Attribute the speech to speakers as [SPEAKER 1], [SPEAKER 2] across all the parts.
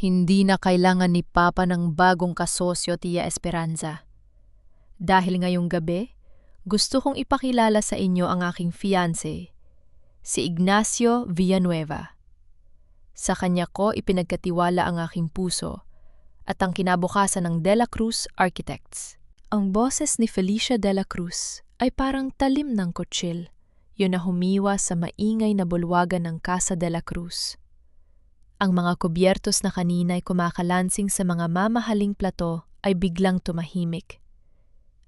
[SPEAKER 1] Hindi na kailangan ni Papa ng bagong kasosyo, Tia Esperanza. Dahil ngayong gabi, gusto kong ipakilala sa inyo ang aking fiancé, si Ignacio Villanueva. Sa kanya ko ipinagkatiwala ang aking puso at ang kinabukasan ng De La Cruz Architects. Ang boses ni Felicia De La Cruz ay parang talim ng kutsil, yun na humiwa sa maingay na bulwagan ng Casa de la Cruz. Ang mga kubyertos na kanina'y kumakalansing sa mga mamahaling plato ay biglang tumahimik.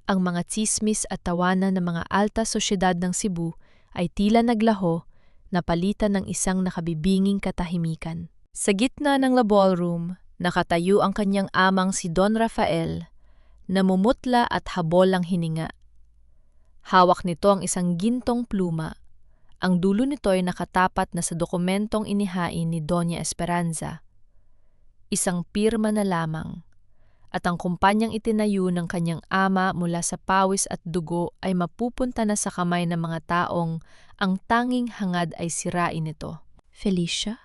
[SPEAKER 1] Ang mga tsismis at tawanan ng mga alta sosyedad ng Cebu ay tila naglaho na palitan ng isang nakabibinging katahimikan. Sa gitna ng la ballroom, nakatayo ang kanyang amang si Don Rafael, namumutla at habol ang hininga. Hawak nito ang isang gintong pluma. Ang dulo nito ay nakatapat na sa dokumentong inihain ni Doña Esperanza. Isang pirma na lamang, at ang kumpanyang itinayo ng kanyang ama mula sa pawis at dugo ay mapupunta na sa kamay ng mga taong ang tanging hangad ay sirain ito. Felicia?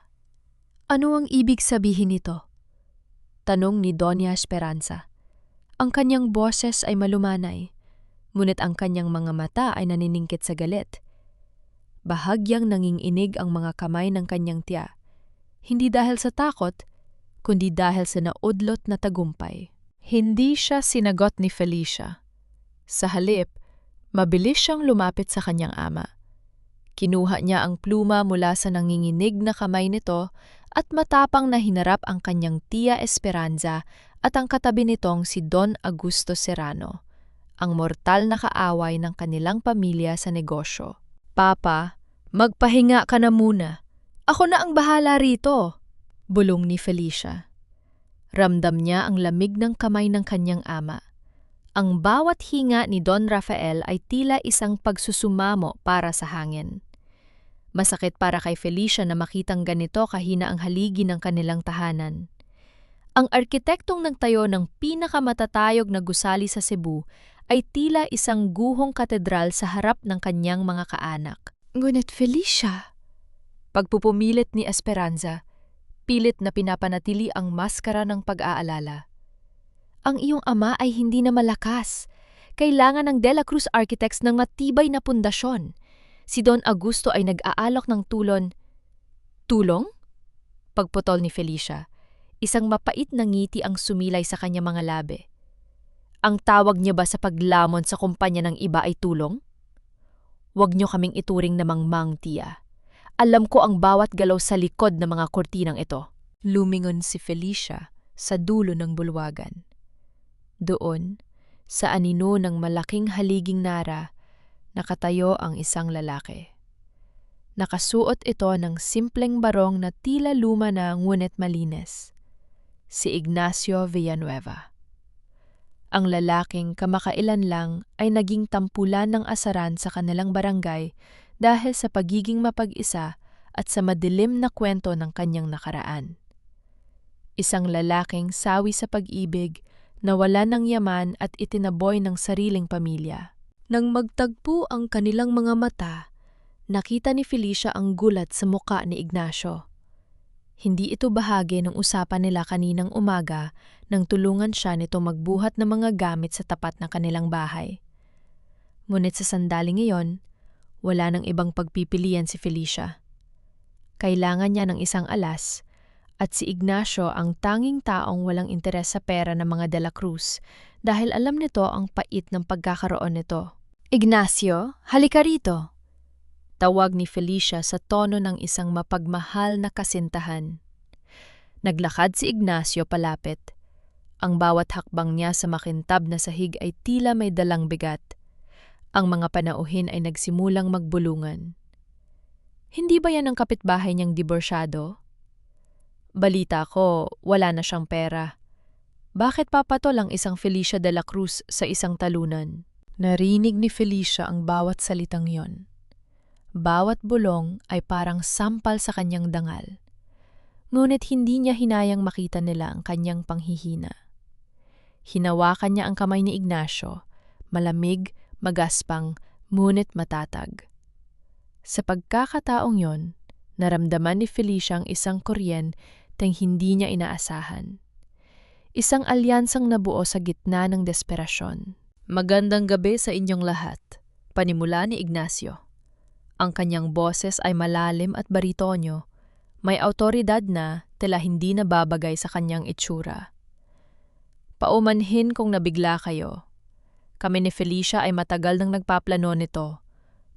[SPEAKER 1] Ano ang ibig sabihin nito? Tanong ni Doña Esperanza. Ang kanyang boses ay malumanay, ngunit ang kanyang mga mata ay naniningkit sa galit. Bahagyang nanginginig ang mga kamay ng kanyang tiya, hindi dahil sa takot, kundi dahil sa naudlot na tagumpay. Hindi siya sinagot ni Felicia. Sa halip, mabilis siyang lumapit sa kanyang ama. Kinuha niya ang pluma mula sa nanginginig na kamay nito at matapang na hinarap ang kanyang Tia Esperanza at ang katabi nitong si Don Augusto Serrano, ang mortal na kaaway ng kanilang pamilya sa negosyo. Papa, magpahinga ka na muna. Ako na ang bahala rito, bulong ni Felicia. Ramdam niya ang lamig ng kamay ng kanyang ama. Ang bawat hinga ni Don Rafael ay tila isang pagsusumamo para sa hangin. Masakit para kay Felicia na makitang ganito kahina ang haligi ng kanilang tahanan. Ang arkitektong nagtayo ng pinakamatatayog na gusali sa Cebu ay tila isang guhong katedral sa harap ng kanyang mga kaanak. Ngunit Felicia, pagpupumilit ni Esperanza, pilit na pinapanatili ang maskara ng pag-aalala. Ang iyong ama ay hindi na malakas. Kailangan ng De La Cruz Architects ng matibay na pundasyon. Si Don Augusto ay nag-aalok ng tulon. Tulong? Pagputol ni Felicia. Isang mapait na ngiti ang sumilay sa kanya mga labi. Ang tawag niya ba sa paglamon sa kumpanya ng iba ay tulong? Huwag niyo kaming ituring na mangmang, Tia. Alam ko ang bawat galaw sa likod ng mga kortinang ito. Lumingon si Felicia sa dulo ng bulwagan. Doon, sa anino ng malaking haliging nara, nakatayo ang isang lalaki. Nakasuot ito ng simpleng barong na tila luma na ngunit malinis. Si Ignacio Villanueva. Ang lalaking kamakailan lang ay naging tampulan ng asaran sa kanilang barangay dahil sa pagiging mapag-isa at sa madilim na kwento ng kanyang nakaraan. Isang lalaking sawi sa pag-ibig, nawala ng yaman at itinaboy ng sariling pamilya. Nang magtagpo ang kanilang mga mata, nakita ni Felicia ang gulat sa muka ni Ignacio. Hindi ito bahagi ng usapan nila kaninang umaga nang tulungan siya nito magbuhat ng mga gamit sa tapat ng kanilang bahay. Ngunit sa sandaling iyon, wala nang ibang pagpipilian si Felicia. Kailangan niya ng isang alas at si Ignacio ang tanging taong walang interes sa pera ng mga De La Cruz dahil alam nito ang pait ng pagkakaroon nito. Ignacio, halika rito! Tawag ni Felicia sa tono ng isang mapagmahal na kasintahan. Naglakad si Ignacio palapit. Ang bawat hakbang niya sa makintab na sahig ay tila may dalang bigat. Ang mga panauhin ay nagsimulang magbulungan. Hindi ba yan ang kapitbahay niyang diborsyado? Balita ko, wala na siyang pera. Bakit papatol ang isang Felicia de la Cruz sa isang talunan? Narinig ni Felicia ang bawat salitang yon. Bawat bulong ay parang sampal sa kanyang dangal. Ngunit hindi niya hinayang makita nila ang kanyang panghihina. Hinawakan niya ang kamay ni Ignacio, malamig, magaspang, ngunit matatag. Sa pagkakataong yon, naramdaman ni Felicia ang isang kuryen tang hindi niya inaasahan. Isang alyansang nabuo sa gitna ng desperasyon. Magandang gabi sa inyong lahat. Panimula ni Ignacio. Ang kanyang boses ay malalim at baritonyo. May awtoridad na tila hindi nababagay sa kanyang itsura. Paumanhin kung nabigla kayo. Kami ni Felicia ay matagal nang nagpaplano nito.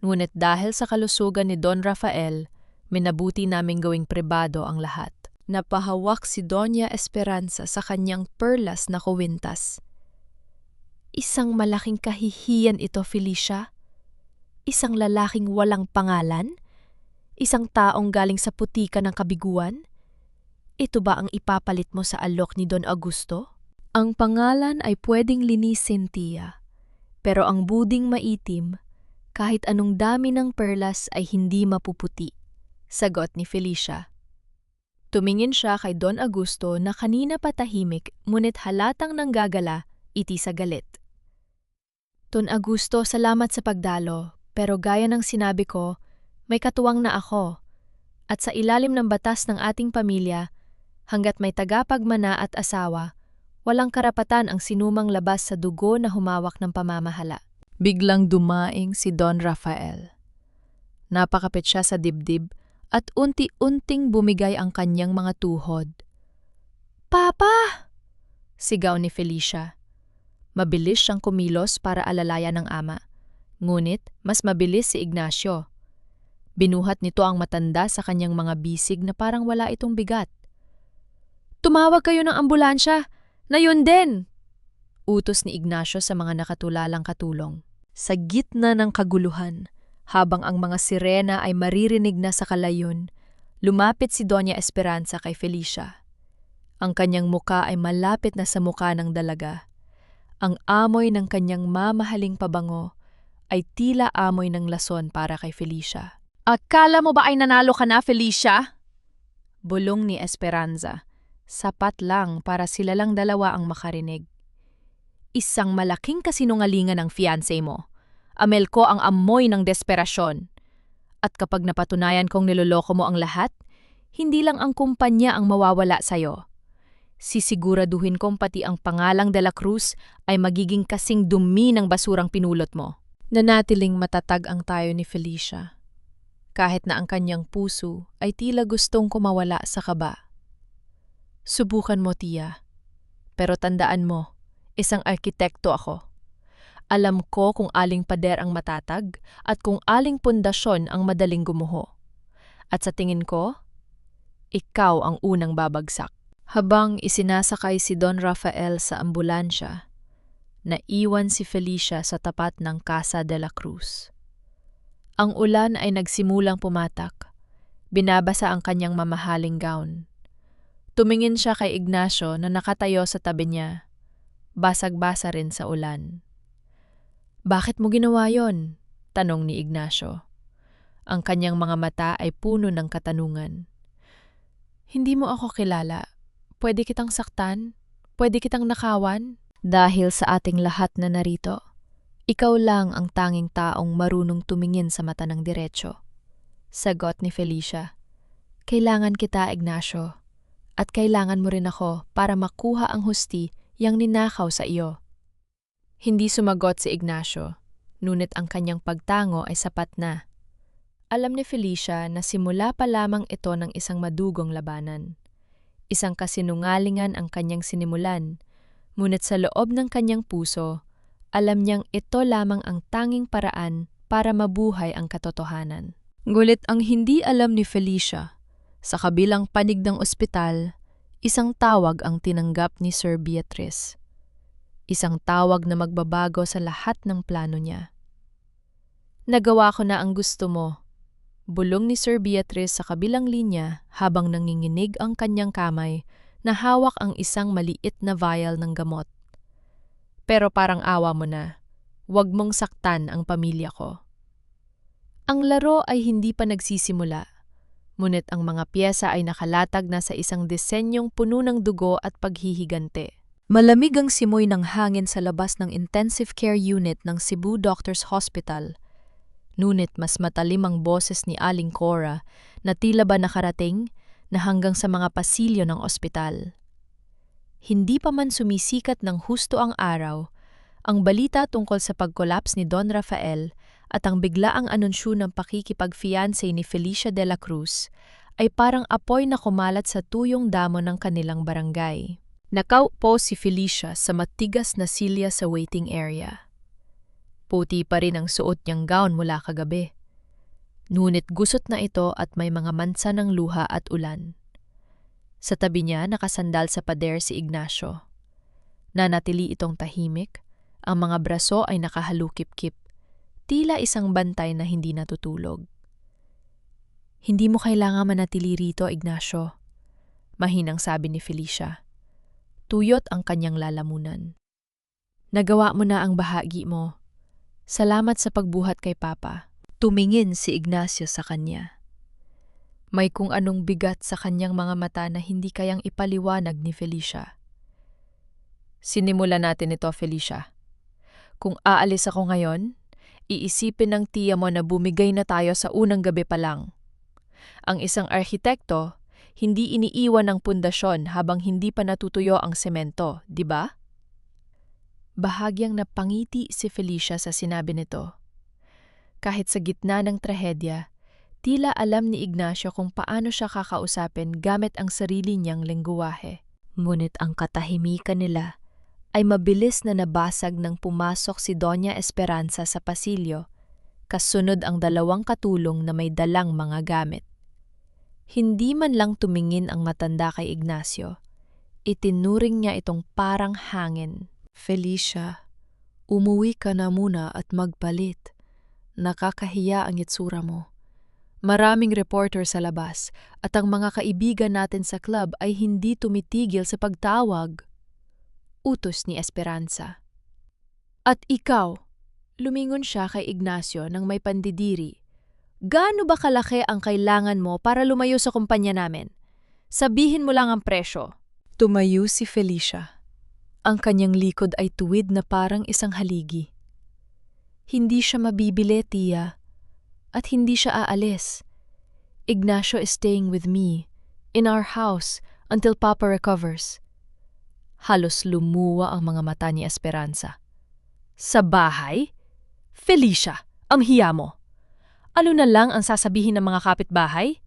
[SPEAKER 1] Ngunit dahil sa kalusugan ni Don Rafael, minabuti naming gawing pribado ang lahat. Napahawak si Doña Esperanza sa kanyang perlas na kuwintas. Isang malaking kahihiyan ito, Felicia. Isang lalaking walang pangalan? Isang taong galing sa putika ng kabiguan? Ito ba ang ipapalit mo sa alok ni Don Augusto? Ang pangalan ay pwedeng linisin, Tia. Pero ang buding maitim, kahit anong dami ng perlas ay hindi mapuputi. Sagot ni Felicia. Tumingin siya kay Don Augusto na kanina pa tahimik ngunit halatang nanggagala, iti sa galit. Don Augusto, salamat sa pagdalo, pero gaya ng sinabi ko, may katuwang na ako. At sa ilalim ng batas ng ating pamilya, hanggat may tagapagmana at asawa, walang karapatan ang sinumang labas sa dugo na humawak ng pamamahala. Biglang dumaing si Don Rafael. Napakapit siya sa dibdib at unti-unting bumigay ang kanyang mga tuhod. Papa! Sigaw ni Felicia. Mabilis siyang kumilos para alalayan ng ama. Ngunit mas mabilis si Ignacio. Binuhat nito ang matanda sa kanyang mga bisig na parang wala itong bigat. Tumawag kayo ng ambulansya! Na yun din! Utos ni Ignacio sa mga nakatulalang katulong. Sa gitna ng kaguluhan, habang ang mga sirena ay maririnig na sa kalayon, lumapit si Doña Esperanza kay Felicia. Ang kanyang muka ay malapit na sa muka ng dalaga. Ang amoy ng kanyang mamahaling pabango ay tila amoy ng lason para kay Felicia. Akala mo ba ay nanalo ka na, Felicia? Bulong ni Esperanza. Sapat lang para sila lang dalawa ang makarinig. Isang malaking kasinungalingan ng fiancé mo. Amel ko ang amoy ng desperasyon. At kapag napatunayan kong niloloko mo ang lahat, hindi lang ang kumpanya ang mawawala sa'yo. Sisiguraduhin kong pati ang pangalang De La Cruz ay magiging kasing dumi ng basurang pinulot mo. Nanatiling matatag ang tayo ni Felicia. Kahit na ang kanyang puso ay tila gustong kumawala sa kaba. Subukan mo, Tia. Pero tandaan mo, isang arkitekto ako. Alam ko kung aling pader ang matatag at kung aling pundasyon ang madaling gumuho. At sa tingin ko, ikaw ang unang babagsak. Habang isinasakay si Don Rafael sa ambulansya, naiwan si Felicia sa tapat ng Casa de la Cruz. Ang ulan ay nagsimulang pumatak. Binabasa ang kanyang mamahaling gown. Tumingin siya kay Ignacio na nakatayo sa tabi niya. Basag-basa rin sa ulan. Bakit mo ginawa yon? Tanong ni Ignacio. Ang kanyang mga mata ay puno ng katanungan. Hindi mo ako kilala. Pwede kitang saktan? Pwede kitang nakawan? Dahil sa ating lahat na narito, ikaw lang ang tanging taong marunong tumingin sa mata ng diretsyo. Sagot ni Felicia. Kailangan kita, Ignacio. At kailangan mo rin ako para makuha ang husti yang ninakaw sa iyo. Hindi sumagot si Ignacio, ngunit ang kanyang pagtango ay sapat na. Alam ni Felicia na simula pa lamang ito ng isang madugong labanan. Isang kasinungalingan ang kanyang sinimulan, ngunit sa loob ng kanyang puso, alam niyang ito lamang ang tanging paraan para mabuhay ang katotohanan. Ngulit ang hindi alam ni Felicia, sa kabilang panig ng ospital, isang tawag ang tinanggap ni Sir Beatrice. Isang tawag na magbabago sa lahat ng plano niya. Nagawa ko na ang gusto mo. Bulong ni Sir Beatrice sa kabilang linya habang nanginginig ang kanyang kamay na hawak ang isang maliit na vial ng gamot. Pero parang awa mo na. Huwag mong saktan ang pamilya ko. Ang laro ay hindi pa nagsisimula. Ngunit ang mga piyesa ay nakalatag na sa isang disenyong puno ng dugo at paghihigante. Malamig ang simoy ng hangin sa labas ng intensive care unit ng Cebu Doctors Hospital. Ngunit mas matalim ang boses ni Aling Cora na tila ba nakarating, na hanggang sa mga pasilyo ng ospital. Hindi pa man sumisikat ng husto ang araw, ang balita tungkol sa pag-collapse ni Don Rafael at ang biglaang anunsyo ng pakikipag-fiancé ni Felicia de la Cruz ay parang apoy na kumalat sa tuyong damo ng kanilang barangay. Nakaupo si Felicia sa matigas na silya sa waiting area. Puti pa rin ang suot niyang gown mula kagabi. Ngunit gusot na ito at may mga mansa ng luha at ulan. Sa tabi niya nakasandal sa pader si Ignacio. Nanatili itong tahimik, ang mga braso ay nakahalukip-kip, tila isang bantay na hindi natutulog. Hindi mo kailangan manatili rito, Ignacio, mahinang sabi ni Felicia. Tuyot ang kanyang lalamunan. Nagawa mo na ang bahagi mo. Salamat sa pagbuhat kay Papa. Tumingin si Ignacio sa kanya. May kung anong bigat sa kanyang mga mata na hindi kayang ipaliwanag ni Felicia. Sinimulan natin ito, Felicia. Kung aalis ako ngayon, iisipin ng tiya mo na bumigay na tayo sa unang gabi pa lang. Ang isang arkitekto, hindi iniiwan ng pundasyon habang hindi pa natutuyo ang semento, di ba? Bahagyang napangiti si Felicia sa sinabi nito. Kahit sa gitna ng trahedya, tila alam ni Ignacio kung paano siya kakausapin gamit ang sarili niyang lengguwahe. Ngunit ang katahimikan nila ay mabilis na nabasag nang pumasok si Doña Esperanza sa pasilyo, kasunod ang dalawang katulong na may dalang mga gamit. Hindi man lang tumingin ang matanda kay Ignacio, itinuring niya itong parang hangin. Felicia, umuwi ka na muna at magpalit. Nakakahiya ang itsura mo. Maraming reporter sa labas at ang mga kaibigan natin sa club ay hindi tumitigil sa pagtawag. Utos ni Esperanza. At ikaw, lumingon siya kay Ignacio nang may pandidiri. Gaano ba kalaki ang kailangan mo para lumayo sa kumpanya namin? Sabihin mo lang ang presyo. Tumayo si Felicia. Ang kanyang likod ay tuwid na parang isang haligi. Hindi siya mabibili, tiya. At hindi siya aalis. Ignacio is staying with me, in our house, until Papa recovers. Halos lumuwa ang mga mata ni Esperanza. Sa bahay? Felicia, ang hiya mo. Ano na lang ang sasabihin ng mga kapitbahay?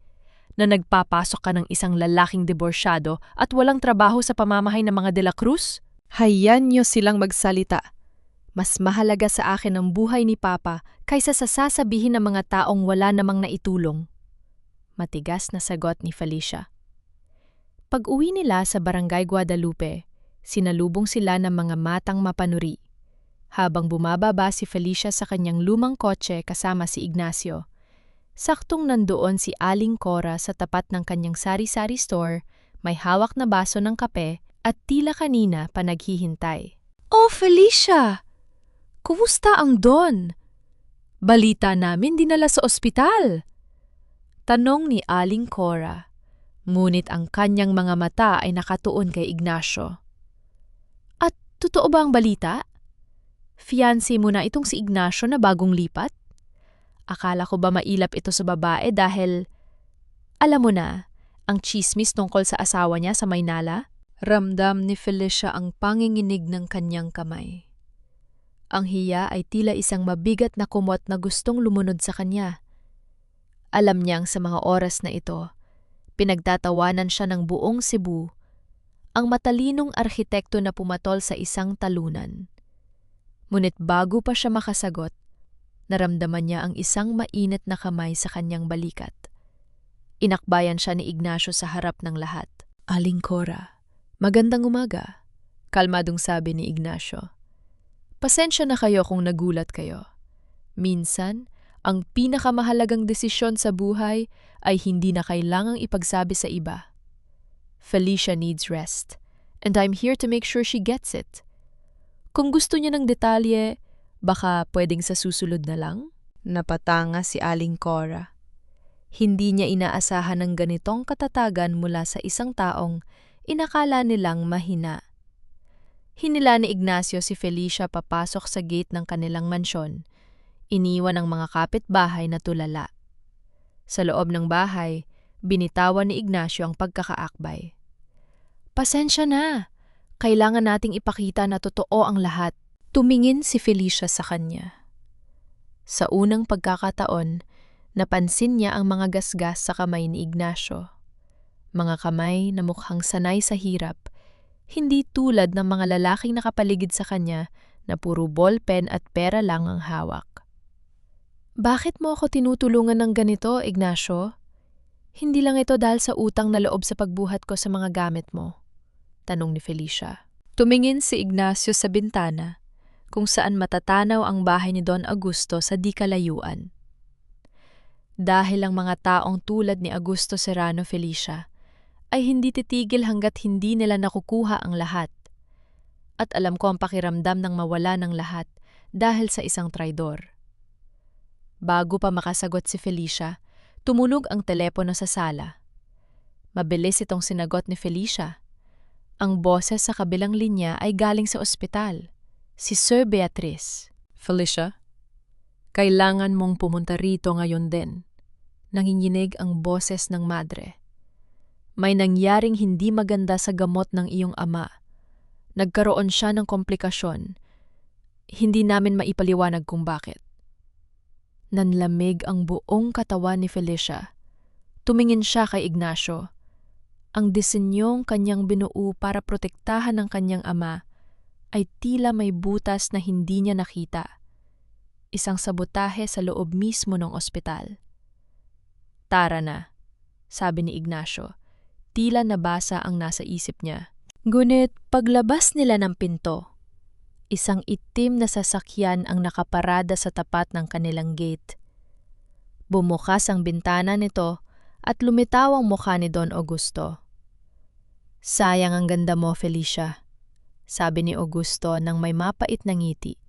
[SPEAKER 1] Na nagpapasok ka ng isang lalaking diborsyado at walang trabaho sa pamamahay ng mga De La Cruz? Hayaan niyo silang magsalita. Mas mahalaga sa akin ang buhay ni Papa kaysa sa sasabihin ng mga taong wala namang naitulong. Matigas na sagot ni Felicia. Pag-uwi nila sa Barangay Guadalupe, sinalubong sila ng mga matang mapanuri. Habang bumababa si Felicia sa kanyang lumang kotse kasama si Ignacio, saktong nandoon si Aling Cora sa tapat ng kanyang sari-sari store, may hawak na baso ng kape at tila kanina pa naghihintay. Oh, Felicia! Kumusta ang Don? Balita namin dinala sa ospital. Tanong ni Aling Cora, ngunit ang kanyang mga mata ay nakatuon kay Ignacio. At totoo ba ang balita? Fiancé mo na itong si Ignacio na bagong lipat? Akala ko ba mailap ito sa babae dahil, alam mo na, ang chismis tungkol sa asawa niya sa Maynala? Ramdam ni Felicia ang panginginig ng kanyang kamay. Ang hiya ay tila isang mabigat na kumot na gustong lumunod sa kanya. Alam niyang sa mga oras na ito, pinagtatawanan siya ng buong Cebu, ang matalinong arkitekto na pumatol sa isang talunan. Ngunit bago pa siya makasagot, naramdaman niya ang isang mainit na kamay sa kanyang balikat. Inakbayan siya ni Ignacio sa harap ng lahat. Aling Cora, magandang umaga, kalmadong sabi ni Ignacio. Pasensya na kayo kung nagulat kayo. Minsan, ang pinakamahalagang desisyon sa buhay ay hindi na kailangang ipagsabi sa iba. Felicia needs rest, and I'm here to make sure she gets it. Kung gusto niya ng detalye, baka pwedeng sa susunod na lang? Napatanga si Aling Cora. Hindi niya inaasahan ng ganitong katatagan mula sa isang taong inakala nilang mahina. Hinila ni Ignacio si Felicia papasok sa gate ng kanilang mansyon. Iniwan ang mga kapitbahay na tulala. Sa loob ng bahay, Binitawan ni Ignacio ang pagkakaakbay. Pasensya na. Kailangan nating ipakita na totoo ang lahat. Tumingin si Felicia sa kanya. Sa unang pagkakataon, napansin niya ang mga gasgas sa kamay ni Ignacio. Mga kamay na mukhang sanay sa hirap, hindi tulad ng mga lalaking nakapaligid sa kanya na puro ballpen at pera lang ang hawak. Bakit mo ako tinutulungan ng ganito, Ignacio? Hindi lang ito dahil sa utang na loob sa pagbuhat ko sa mga gamit mo, tanong ni Felicia. Tumingin si Ignacio sa bintana kung saan matatanaw ang bahay ni Don Augusto sa di kalayuan. Dahil ang mga taong tulad ni Augusto Serrano Felicia ay hindi titigil hanggat hindi nila nakukuha ang lahat. At alam ko ang pakiramdam ng mawala ng lahat dahil sa isang traidor. Bago pa makasagot si Felicia, tumunog ang telepono sa sala. Mabilis itong sinagot ni Felicia. Ang boses sa kabilang linya ay galing sa ospital, si Sir Beatriz. Felicia, kailangan mong pumunta rito ngayon din. Nanginginig ang boses ng madre. May nangyaring hindi maganda sa gamot ng iyong ama. Nagkaroon siya ng komplikasyon. Hindi namin maipaliwanag kung bakit. Nanlamig ang buong katawan ni Felicia. Tumingin siya kay Ignacio. Ang disenyong kanyang binuo para protektahan ng kanyang ama ay tila may butas na hindi niya nakita. Isang sabotahe sa loob mismo ng ospital. Tara na, sabi ni Ignacio. Tila nabasa ang nasa isip niya. Ngunit paglabas nila ng pinto, isang itim na sasakyan ang nakaparada sa tapat ng kanilang gate. Bumukas ang bintana nito at lumitaw ang mukha ni Don Augusto. Sayang ang ganda mo, Felicia, sabi ni Augusto nang may mapait na ngiti.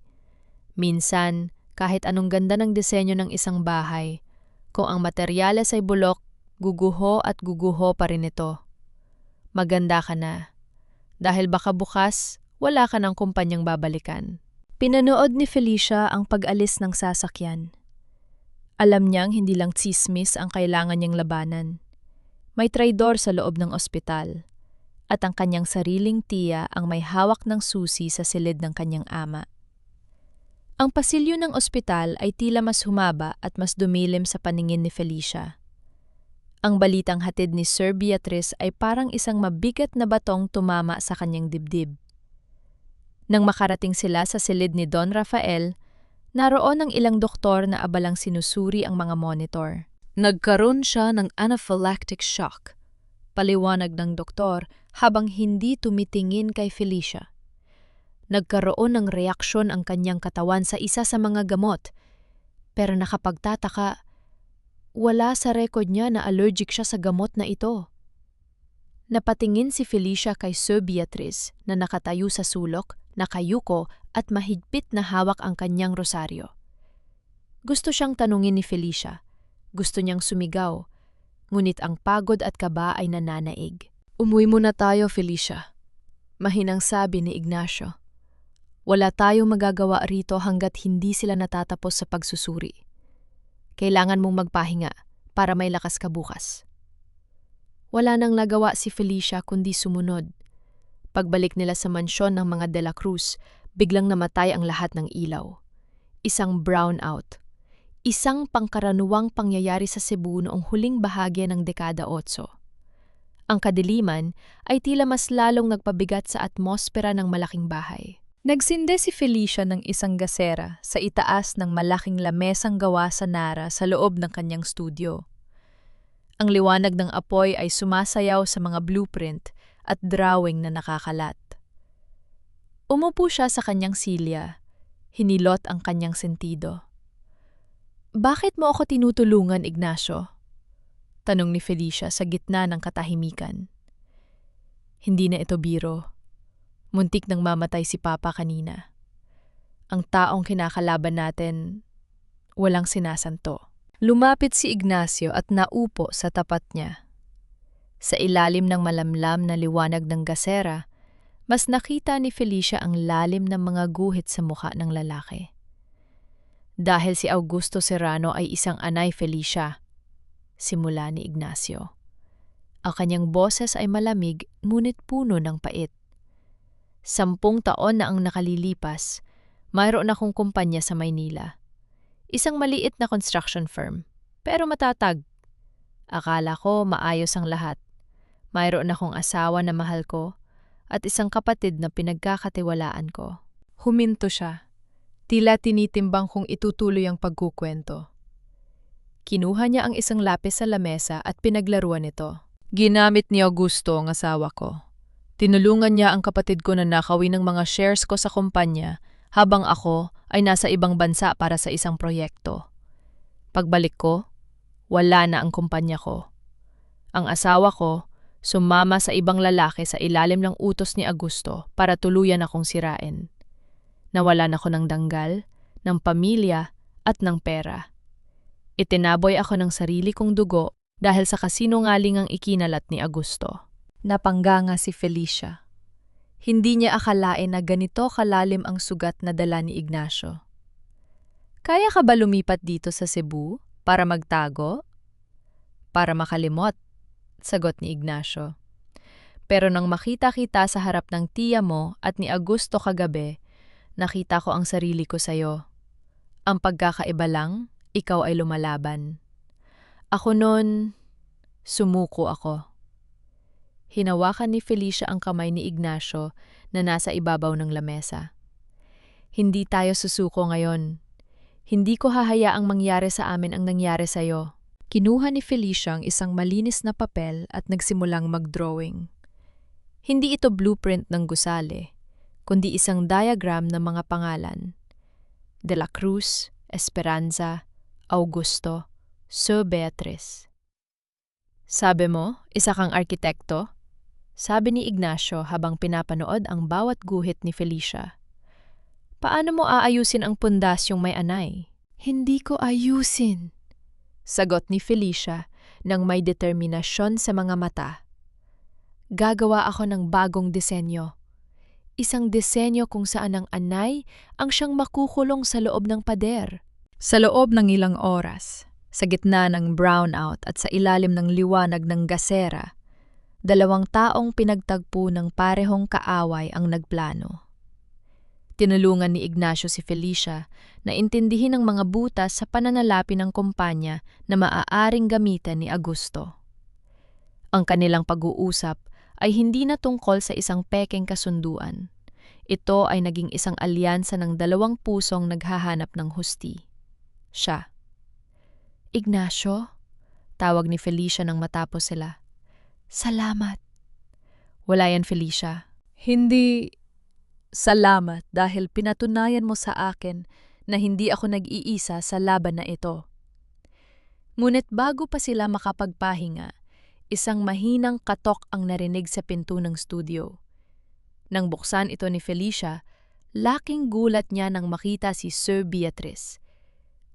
[SPEAKER 1] Minsan, kahit anong ganda ng disenyo ng isang bahay, kung ang materyales ay bulok, guguho at guguho pa rin ito. Maganda ka na, dahil baka bukas, wala ka ng kumpanyang babalikan. Pinanood ni Felicia ang pag-alis ng sasakyan. Alam niyang hindi lang tsismis ang kailangan niyang labanan. May traidor sa loob ng ospital, at ang kanyang sariling tiya ang may hawak ng susi sa silid ng kanyang ama. Ang pasilyo ng ospital ay tila mas humaba at mas dumilim sa paningin ni Felicia. Ang balitang hatid ni Sir Beatriz ay parang isang mabigat na batong tumama sa kanyang dibdib. Nang makarating sila sa silid ni Don Rafael, naroon ang ilang doktor na abalang sinusuri ang mga monitor. Nagkaroon siya ng anaphylactic shock, paliwanag ng doktor habang hindi tumitingin kay Felicia. Nagkaroon ng reaksyon ang kanyang katawan sa isa sa mga gamot, pero nakapagtataka, wala sa record niya na allergic siya sa gamot na ito. Napatingin si Felicia kay Sir Beatriz na nakatayo sa sulok, nakayuko at mahigpit na hawak ang kanyang rosaryo. Gusto siyang tanungin ni Felicia. Gusto niyang sumigaw, ngunit ang pagod at kaba ay nananaig. Umuwi muna tayo, Felicia, mahinang sabi ni Ignacio. Wala tayong magagawa rito hanggat hindi sila natatapos sa pagsusuri. Kailangan mong magpahinga para may lakas ka bukas. Wala nang nagawa si Felicia kundi sumunod. Pagbalik nila sa mansyon ng mga De La Cruz, biglang namatay ang lahat ng ilaw. Isang brownout. Isang pangkaraniwang pangyayari sa Cebu noong huling bahagya ng dekada 8. Ang kadiliman ay tila mas lalong nagpabigat sa atmospera ng malaking bahay. Nagsinde si Felicia ng isang gasera sa itaas ng malaking lamesang gawa sa Nara sa loob ng kanyang studio. Ang liwanag ng apoy ay sumasayaw sa mga blueprint at drawing na nakakalat. Umupo siya sa kanyang silya, hinilot ang kanyang sentido. Bakit mo ako tinutulungan, Ignacio? Tanong ni Felicia sa gitna ng katahimikan. Hindi na ito biro. Muntik nang mamatay si Papa kanina. Ang taong kinakalaban natin, walang sinasanto. Lumapit si Ignacio at naupo sa tapat niya. Sa ilalim ng malamlam na liwanag ng gasera, mas nakita ni Felicia ang lalim ng mga guhit sa mukha ng lalaki. Dahil si Augusto Serrano ay isang anay, Felicia, simula ni Ignacio. Ang kanyang boses ay malamig ngunit puno ng pait. 10 taon na ang nakalilipas, mayroon akong kumpanya sa Maynila. Isang maliit na construction firm, pero matatag. Akala ko maayos ang lahat. Mayroon akong asawa na mahal ko at isang kapatid na pinagkakatiwalaan ko. Huminto siya. Tila tinitimbang kung itutuloy ang pagkukwento. Kinuha niya ang isang lapis sa lamesa at pinaglaruan ito. Ginamit ni Augusto ang asawa ko. Tinulungan niya ang kapatid ko na nakawin ng mga shares ko sa kumpanya habang ako ay nasa ibang bansa para sa isang proyekto. Pagbalik ko, wala na ang kumpanya ko. Ang asawa ko sumama sa ibang lalaki sa ilalim ng utos ni Augusto para tuluyan akong sirain. Nawalan ako ng danggal, ng pamilya at ng pera. Itinaboy ako ng sarili kong dugo dahil sa kasinungalingang ikinalat ni Augusto. Napangganga si Felicia. Hindi niya akalain na ganito kalalim ang sugat na dala ni Ignacio. Kaya ka ba lumipat dito sa Cebu para magtago? Para makalimot, sagot ni Ignacio. Pero nang makita kita sa harap ng tiya mo at ni Augusto kagabi, nakita ko ang sarili ko sa'yo. Ang pagkakaiba lang, ikaw ay lumalaban. Ako noon, sumuko ako. Hinawakan ni Felicia ang kamay ni Ignacio na nasa ibabaw ng lamesa. Hindi tayo susuko ngayon. Hindi ko hahayaang mangyari sa amin ang nangyari sa'yo. Kinuha ni Felicia ang isang malinis na papel at nagsimulang mag-drawing. Hindi ito blueprint ng gusali, kundi isang diagram ng mga pangalan. De la Cruz, Esperanza, Augusto, Sir Beatriz. Sabi mo, isa kang arkitekto? Sabi ni Ignacio habang pinapanood ang bawat guhit ni Felicia. Paano mo aayusin ang pundasyong may anay? Hindi ko ayusin, sagot ni Felicia nang may determinasyon sa mga mata. Gagawa ako ng bagong disenyo. Isang disenyo kung saan ang anay ang siyang makukulong sa loob ng pader. Sa loob ng ilang oras, sa gitna ng brownout at sa ilalim ng liwanag ng gasera, 2 taong pinagtagpo ng parehong kaaway ang nagplano. Tinulungan ni Ignacio si Felicia na intindihin ang mga butas sa pananalapi ng kumpanya na maaaring gamitin ni Augusto. Ang kanilang pag-uusap ay hindi na tungkol sa isang pekeng kasunduan. Ito ay naging isang alyansa ng 2 pusong naghahanap ng husti. Siya. Ignacio, tawag ni Felicia nang matapos sila. Salamat. Wala yan, Felicia. Hindi salamat dahil pinatunayan mo sa akin na hindi ako nag-iisa sa laban na ito. Ngunit bago pa sila makapagpahinga, isang mahinang katok ang narinig sa pinto ng studio. Nang buksan ito ni Felicia, laking gulat niya nang makita si Sir Beatriz.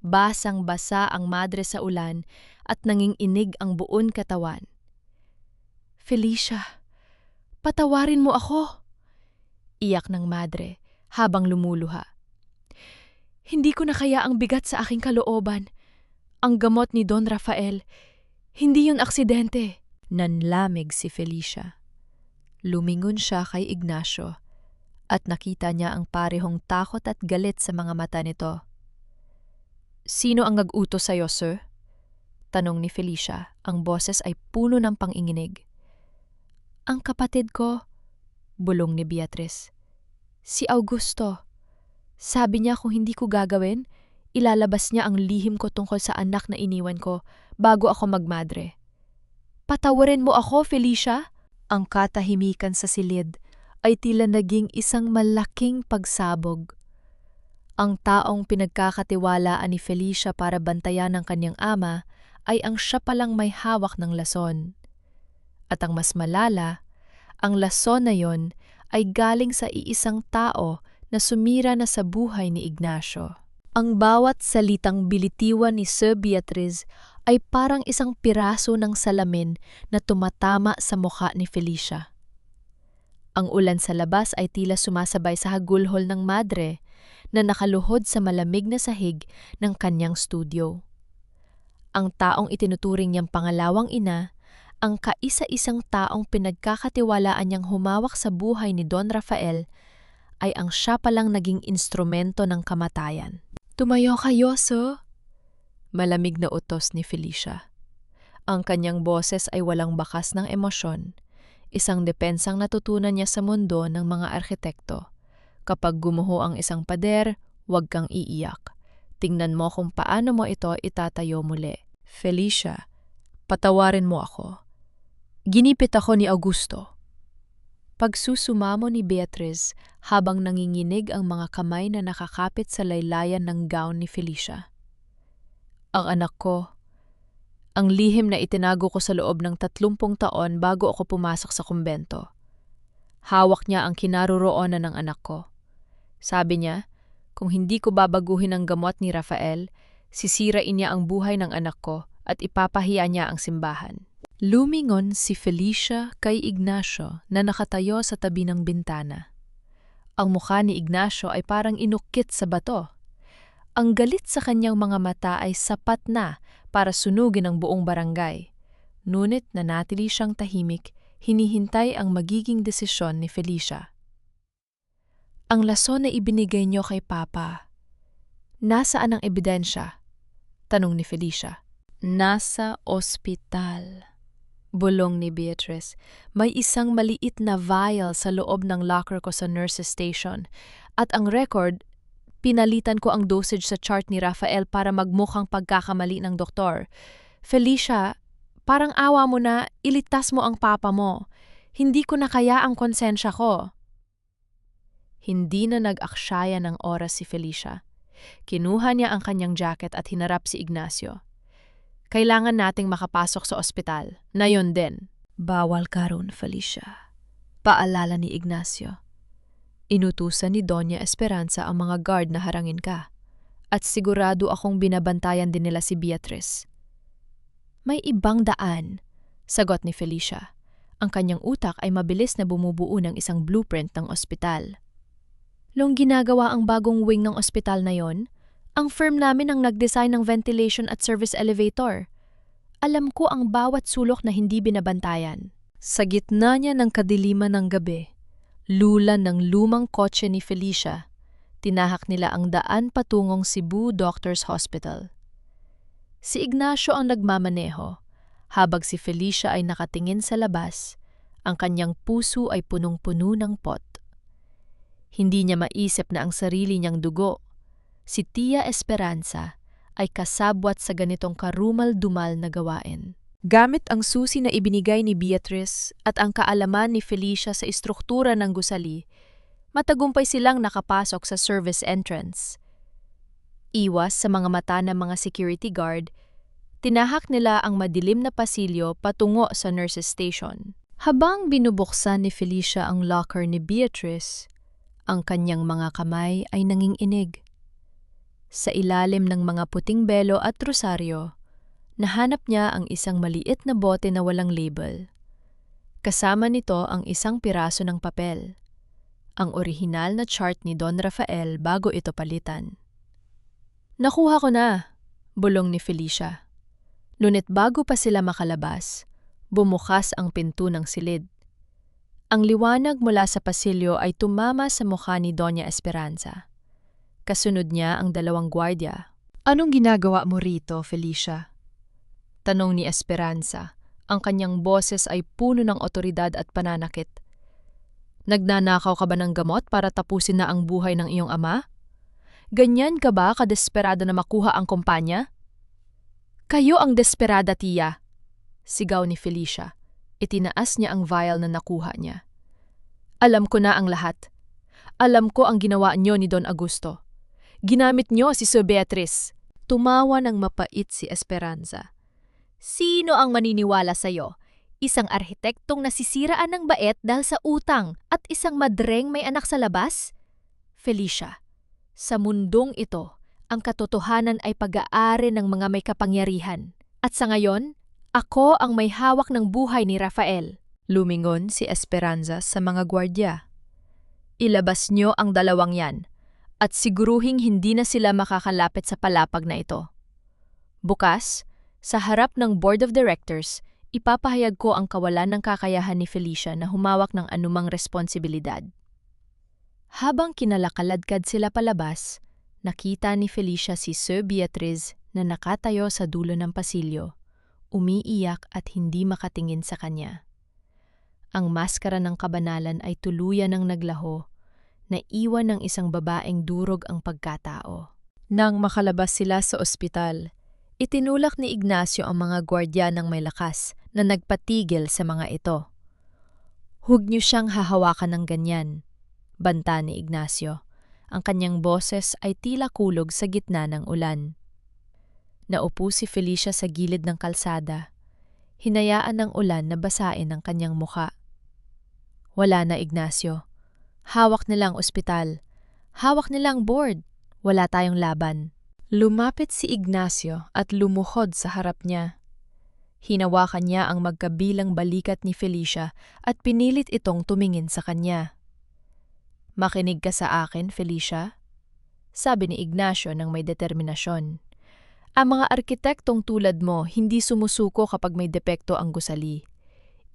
[SPEAKER 1] Basang-basa ang madre sa ulan at nanginginig ang buong katawan. Felicia, patawarin mo ako, iyak ng madre habang lumuluha. Hindi ko na kaya ang bigat sa aking kalooban. Ang gamot ni Don Rafael, hindi yun aksidente. Nanlamig si Felicia. Lumingon siya kay Ignacio at nakita niya ang parehong takot at galit sa mga mata nito. Sino ang nag-utos sa'yo, sir? Tanong ni Felicia, ang boses ay puno ng panginginig. Ang kapatid ko, bulong ni Beatriz. Si Augusto. Sabi niya kung hindi ko gagawin, ilalabas niya ang lihim ko tungkol sa anak na iniwan ko bago ako magmadre. Patawarin mo ako, Felicia? Ang katahimikan sa silid ay tila naging isang malaking pagsabog. Ang taong pinagkakatiwalaan ni Felicia para bantayan ng kanyang ama ay ang siya palang may hawak ng lason. At ang mas malala, ang lason na yon ay galing sa iisang tao na sumira na sa buhay ni Ignacio. Ang bawat salitang bilitiwan ni Sir Beatriz ay parang isang piraso ng salamin na tumatama sa mukha ni Felicia. Ang ulan sa labas ay tila sumasabay sa hagulhol ng madre na nakaluhod sa malamig na sahig ng kanyang studio. Ang taong itinuturing niyang pangalawang ina ang kaisa-isang taong pinagkakatiwalaan niyang humawak sa buhay ni Don Rafael ay ang siya palang naging instrumento ng kamatayan. "Tumayo kayo, sir," malamig na utos ni Felicia. Ang kanyang boses ay walang bakas ng emosyon, isang depensang natutunan niya sa mundo ng mga arkitekto. Kapag gumuho ang isang pader, huwag kang iiyak. Tingnan mo kung paano mo ito itatayo muli. "Felicia, patawarin mo ako. Ginipit ako ni Augusto." Pagsusumamo ni Beatriz habang nanginginig ang mga kamay na nakakapit sa laylayan ng gown ni Felicia. "Ang anak ko, ang lihim na itinago ko sa loob ng 30 taon bago ako pumasok sa kumbento. Hawak niya ang kinaroroonan ng anak ko. Sabi niya, kung hindi ko babaguhin ang gamot ni Rafael, sisirain niya ang buhay ng anak ko at ipapahiya niya ang simbahan." Lumingon si Felicia kay Ignacio na nakatayo sa tabi ng bintana. Ang mukha ni Ignacio ay parang inukit sa bato. Ang galit sa kanyang mga mata ay sapat na para sunugin ang buong barangay. Ngunit nanatili siyang tahimik, hinihintay ang magiging desisyon ni Felicia. "Ang lason na ibinigay niyo kay Papa, nasaan ang ebidensya?" tanong ni Felicia. "Nasa ospital," bulong ni Beatriz. "May isang maliit na vial sa loob ng locker ko sa nurse's station. At ang record, pinalitan ko ang dosage sa chart ni Rafael para magmukhang pagkakamali ng doktor. Felicia, parang awa mo na, ilitas mo ang papa mo. Hindi ko na kaya ang konsensya ko." Hindi na nag-aksyaya ng oras si Felicia. Kinuha niya ang kanyang jacket at hinarap si Ignacio. "Kailangan nating makapasok sa ospital. Na yun din." "Bawal ka ron, Felicia," paalala ni Ignacio. "Inutusan ni Doña Esperanza ang mga guard na harangin ka. At sigurado akong binabantayan din nila si Beatriz." "May ibang daan," sagot ni Felicia. Ang kanyang utak ay mabilis na bumubuo ng isang blueprint ng ospital. "Nung ginagawa ang bagong wing ng ospital na yon, ang firm namin ang nag-design ng ventilation at service elevator. Alam ko ang bawat sulok na hindi binabantayan." Sa gitna niya ng kadiliman ng gabi, lulan ng lumang kotse ni Felicia, tinahak nila ang daan patungong Cebu Doctors Hospital. Si Ignacio ang nagmamaneho, habang si Felicia ay nakatingin sa labas, ang kanyang puso ay punong-puno ng pot. Hindi niya maisip na ang sarili niyang dugo, si Tia Esperanza, ay kasabwat sa ganitong karumal-dumal na gawain. Gamit ang susi na ibinigay ni Beatriz at ang kaalaman ni Felicia sa istruktura ng gusali, matagumpay silang nakapasok sa service entrance. Iwas sa mga mata ng mga security guard, tinahak nila ang madilim na pasilyo patungo sa nurse's station. Habang binubuksan ni Felicia ang locker ni Beatriz, ang kanyang mga kamay ay nanginginig. Sa ilalim ng mga puting belo at rosaryo, nahanap niya ang isang maliit na bote na walang label. Kasama nito ang isang piraso ng papel, ang orihinal na chart ni Don Rafael bago ito palitan. "Nakuha ko na," bulong ni Felicia. Ngunit bago pa sila makalabas, bumukas ang pinto ng silid. Ang liwanag mula sa pasilyo ay tumama sa mukha ni Doña Esperanza. Kasunod niya ang 2 gwardya. "Anong ginagawa mo rito, Felicia?" tanong ni Esperanza. Ang kanyang boses ay puno ng otoridad at pananakit. "Nagnanakaw ka ba ng gamot para tapusin na ang buhay ng iyong ama? Ganyan ka ba kadesperado na makuha ang kumpanya?" "Kayo ang desperada, tiya," sigaw ni Felicia. Itinaas niya ang vial na nakuha niya. "Alam ko na ang lahat. Alam ko ang ginawa niyo ni Don Augusto. Ginamit niyo si Sir Beatriz." Tumawa ng mapait si Esperanza. "Sino ang maniniwala sa'yo? Isang arhitektong nasisiraan ng bait dahil sa utang at isang madreng may anak sa labas? Felicia, sa mundong ito, ang katotohanan ay pag-aari ng mga may kapangyarihan. At sa ngayon, ako ang may hawak ng buhay ni Rafael." Lumingon si Esperanza sa mga gwardya. "Ilabas niyo ang 2 yan at siguruhing hindi na sila makakalapit sa palapag na ito. Bukas, sa harap ng Board of Directors, ipapahayag ko ang kawalan ng kakayahan ni Felicia na humawak ng anumang responsibilidad. Habang kinalakaladkad sila palabas, nakita ni Felicia si Sir Beatriz na nakatayo sa dulo ng pasilyo, umiiyak at hindi makatingin sa kanya. Ang maskara ng kabanalan ay tuluyan ng naglaho, na iwan ng isang babaeng durog ang pagkatao. Nang makalabas sila sa ospital, itinulak ni Ignacio ang mga gwardya ng may lakas na nagpatigil sa mga ito. "Huwag niyo siyang hahawakan ng ganyan," banta ni Ignacio. Ang kanyang boses ay tila kulog sa gitna ng ulan. Naupo si Felicia sa gilid ng kalsada. Hinayaan ng ulan na basain ang kanyang muka. "Wala na, Ignacio. Hawak nila ang ospital. Hawak nila ang board. Wala tayong laban." Lumapit si Ignacio at lumuhod sa harap niya. Hinawakan niya ang magkabilang balikat ni Felicia at pinilit itong tumingin sa kanya. "Makinig ka sa akin, Felicia," sabi ni Ignacio ng may determinasyon. "Ang mga arkitektong tulad mo hindi sumusuko kapag may depekto ang gusali.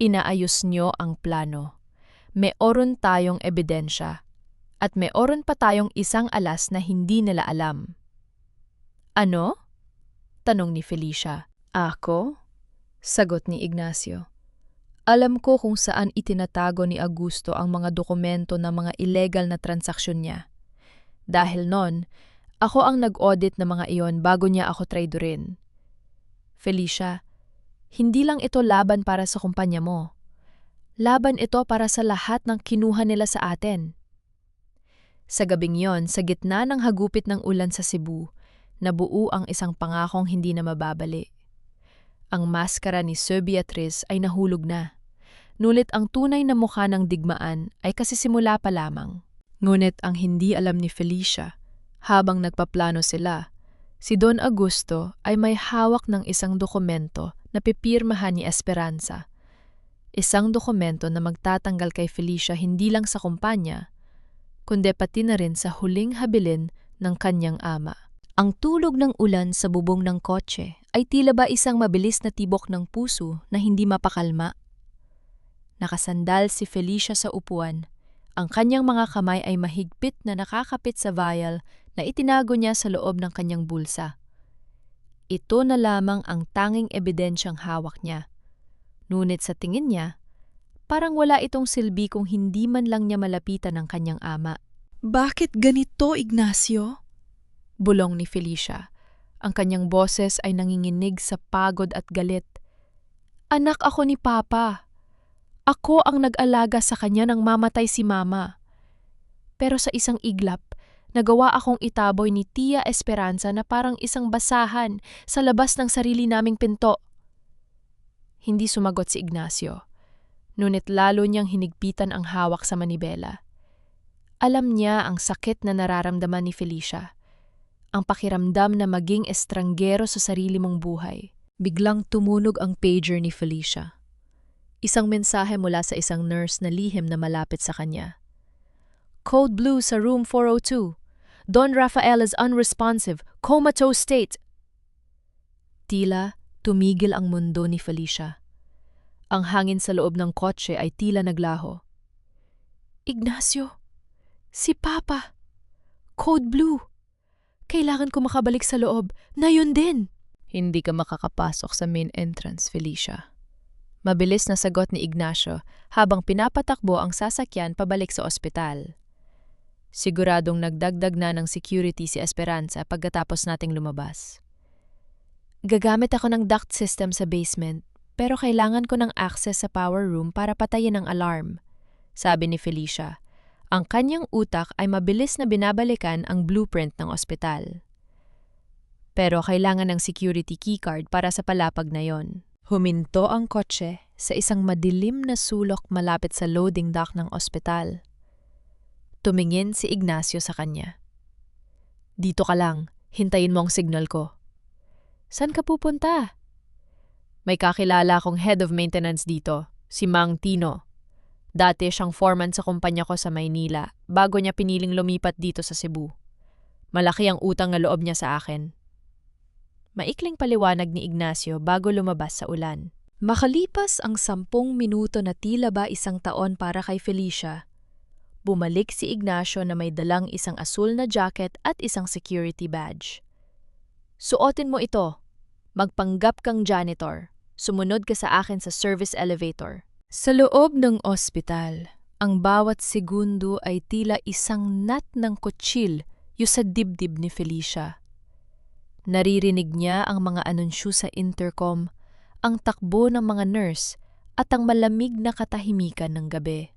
[SPEAKER 1] Inaayos niyo ang plano. Meron tayong ebidensya. At meron pa tayong isang alas na hindi nila alam." "Ano?" tanong ni Felicia. "Ako?" sagot ni Ignacio. "Alam ko kung saan itinatago ni Augusto ang mga dokumento ng mga illegal na transaksyon niya. Dahil nun, ako ang nag-audit ng mga iyon bago niya ako traidorin. Felicia, hindi lang ito laban para sa kumpanya mo. Laban ito para sa lahat ng kinuha nila sa atin." Sa gabing yon, sa gitna ng hagupit ng ulan sa Cebu, nabuo ang isang pangakong hindi na mababali. Ang maskara ni Sir Beatriz ay nahulog na. Nulit ang tunay na mukha ng digmaan ay kasisimula pa lamang. Ngunit ang hindi alam ni Felicia, habang nagpaplano sila, si Don Augusto ay may hawak ng isang dokumento na pipirmahan ni Esperanza. Isang dokumento na magtatanggal kay Felicia hindi lang sa kumpanya, kundi pati na rin sa huling habilin ng kanyang ama. Ang tulog ng ulan sa bubong ng kotse ay tila ba isang mabilis na tibok ng puso na hindi mapakalma. Nakasandal si Felicia sa upuan. Ang kanyang mga kamay ay mahigpit na nakakapit sa vial na itinago niya sa loob ng kanyang bulsa. Ito na lamang ang tanging ebidensyang hawak niya. Ngunit sa tingin niya, parang wala itong silbi kung hindi man lang niya malapitan ang kanyang ama.
[SPEAKER 2] "Bakit ganito, Ignacio?"
[SPEAKER 1] Bulong ni Felicia. Ang kanyang boses ay nanginginig sa pagod at galit. "Anak ako ni Papa. Ako ang nag-alaga sa kanya nang mamatay si Mama. Pero sa isang iglap, nagawa akong itaboy ni Tia Esperanza na parang isang basahan sa labas ng sarili naming pinto." Hindi sumagot si Ignacio. Ngunit lalo niyang hinigpitan ang hawak sa manibela. Alam niya ang sakit na nararamdaman ni Felicia. Ang pakiramdam na maging estranggero sa sarili mong buhay. Biglang tumunog ang pager ni Felicia. Isang mensahe mula sa isang nurse na lihim na malapit sa kanya. "Code Blue sa room 402. Don Rafael is unresponsive. Comatose state." Tila tumigil ang mundo ni Felicia. Ang hangin sa loob ng kotse ay tila naglaho. "Ignacio, si Papa. Code Blue. Kailangan ko makabalik sa loob. Na yun din." "Hindi ka makakapasok sa main entrance, Felicia." Mabilis na sagot ni Ignacio habang pinapatakbo ang sasakyan pabalik sa ospital. Siguradong nagdagdag na ng security si Esperanza pagkatapos nating lumabas. "Gagamit ako ng duct system sa basement, pero kailangan ko ng access sa power room para patayin ang alarm," sabi ni Felicia. Ang kanyang utak ay mabilis na binabalikan ang blueprint ng ospital. Pero kailangan ng security keycard para sa palapag na yon. Huminto ang kotse sa isang madilim na sulok malapit sa loading dock ng ospital. Tumingin si Ignacio sa kanya. "Dito ka lang, hintayin mo ang signal ko." "Saan ka pupunta?" "May kakilala akong head of maintenance dito, si Mang Tino. Dati siyang foreman sa kumpanya ko sa Maynila bago niya piniling lumipat dito sa Cebu. Malaki ang utang na loob niya sa akin." Maikling paliwanag ni Ignacio bago lumabas sa ulan. Makalipas ang 10 minuto na tila ba isang taon para kay Felicia, bumalik si Ignacio na may dalang isang asul na jacket at isang security badge. Suotin mo ito. Magpanggap kang janitor. Sumunod ka sa akin sa service elevator. Sa loob ng ospital, ang bawat segundo ay tila isang nat ng kutsil sa dibdib ni Felicia. Naririnig niya ang mga anunsyo sa intercom, ang takbo ng mga nurse at ang malamig na katahimikan ng gabi.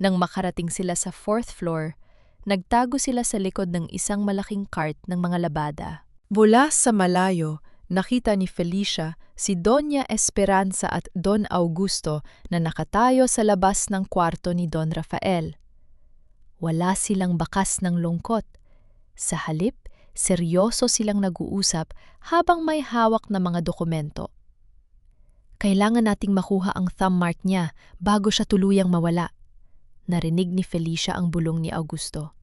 [SPEAKER 1] Nang makarating sila sa 4th floor, nagtago sila sa likod ng isang malaking cart ng mga labada. Mula sa malayo, nakita ni Felicia si Doña Esperanza at Don Augusto na nakatayo sa labas ng kwarto ni Don Rafael. Wala silang bakas ng lungkot. Sa halip, seryoso silang nag-uusap habang may hawak na mga dokumento. Kailangan nating makuha ang thumb mark niya bago siya tuluyang mawala. Narinig ni Felicia ang bulong ni Augusto.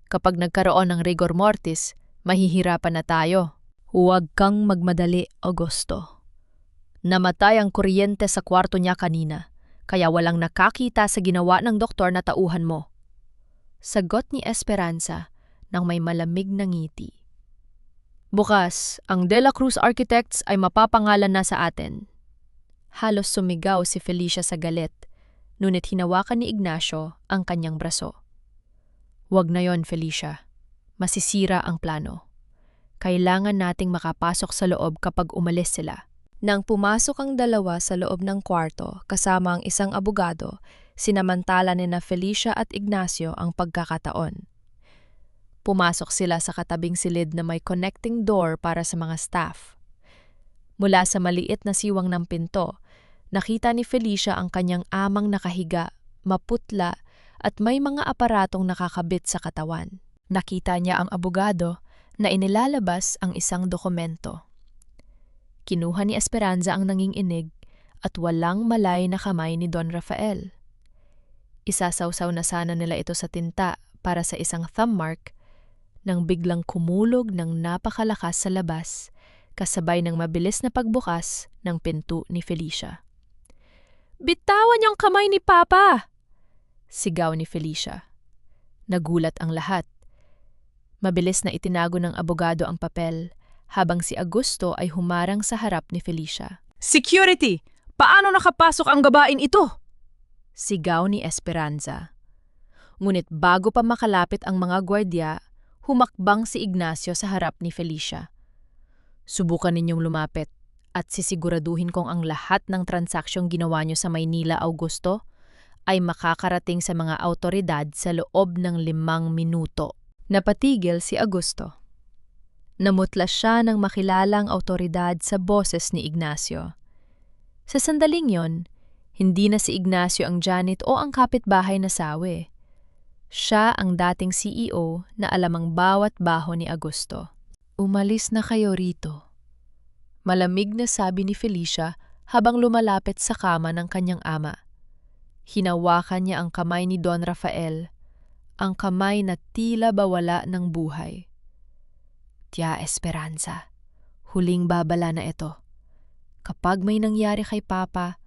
[SPEAKER 1] Kapag nagkaroon ng rigor mortis, mahihirapan na tayo. Huwag kang magmadali, Augusto. Namatay ang kuryente sa kwarto niya kanina, kaya walang nakakita sa ginawa ng doktor na tauhan mo. Sagot ni Esperanza nang may malamig na ngiti. Bukas, ang De La Cruz Architects ay mapapangalan na sa atin. Halos sumigaw si Felicia sa galit, ngunit hinawakan ni Ignacio ang kanyang braso. Huwag na yon, Felicia. Masisira ang plano. Kailangan nating makapasok sa loob kapag umalis sila. Nang pumasok ang dalawa sa loob ng kwarto kasama ang isang abogado, sinamantala ni na Felicia at Ignacio ang pagkakataon. Pumasok sila sa katabing silid na may connecting door para sa mga staff. Mula sa maliit na siwang ng pinto, nakita ni Felicia ang kanyang amang nakahiga, maputla at may mga aparatong nakakabit sa katawan. Nakita niya ang abogado na inilalabas ang isang dokumento. Kinuha ni Esperanza ang nanginginig at walang malay na kamay ni Don Rafael. Isasawsaw na sana nila ito sa tinta para sa isang thumb mark nang biglang kumulog ng napakalakas sa labas kasabay ng mabilis na pagbukas ng pinto ni Felicia. "Bitawan niyang kamay ni Papa!" sigaw ni Felicia. Nagulat ang lahat. Mabilis na itinago ng abogado ang papel habang si Augusto ay humarang sa harap ni Felicia.
[SPEAKER 2] Security! Paano nakapasok ang gabain ito?
[SPEAKER 1] Sigaw ni Esperanza. Ngunit bago pa makalapit ang mga gwardya, humakbang si Ignacio sa harap ni Felicia. Subukan ninyong lumapit at sisiguraduhin kong ang lahat ng transaksyong ginawa niyo sa Maynila, Augusto, ay makakarating sa mga awtoridad sa loob ng 5 minuto. Napatigil si Augusto. Namutla siya ng makilalang awtoridad sa boses ni Ignacio. Sa sandaling yon, hindi na si Ignacio ang janit o ang kapitbahay na sawi. Siya ang dating CEO na alam ang bawat baho ni Augusto. "Umalis na kayo rito." Malamig na sabi ni Felicia habang lumalapit sa kama ng kanyang ama. Hinawakan niya ang kamay ni Don Rafael, ang kamay na tila bawala ng buhay. "Tia Esperanza, huling babala na ito. Kapag may nangyari kay Papa,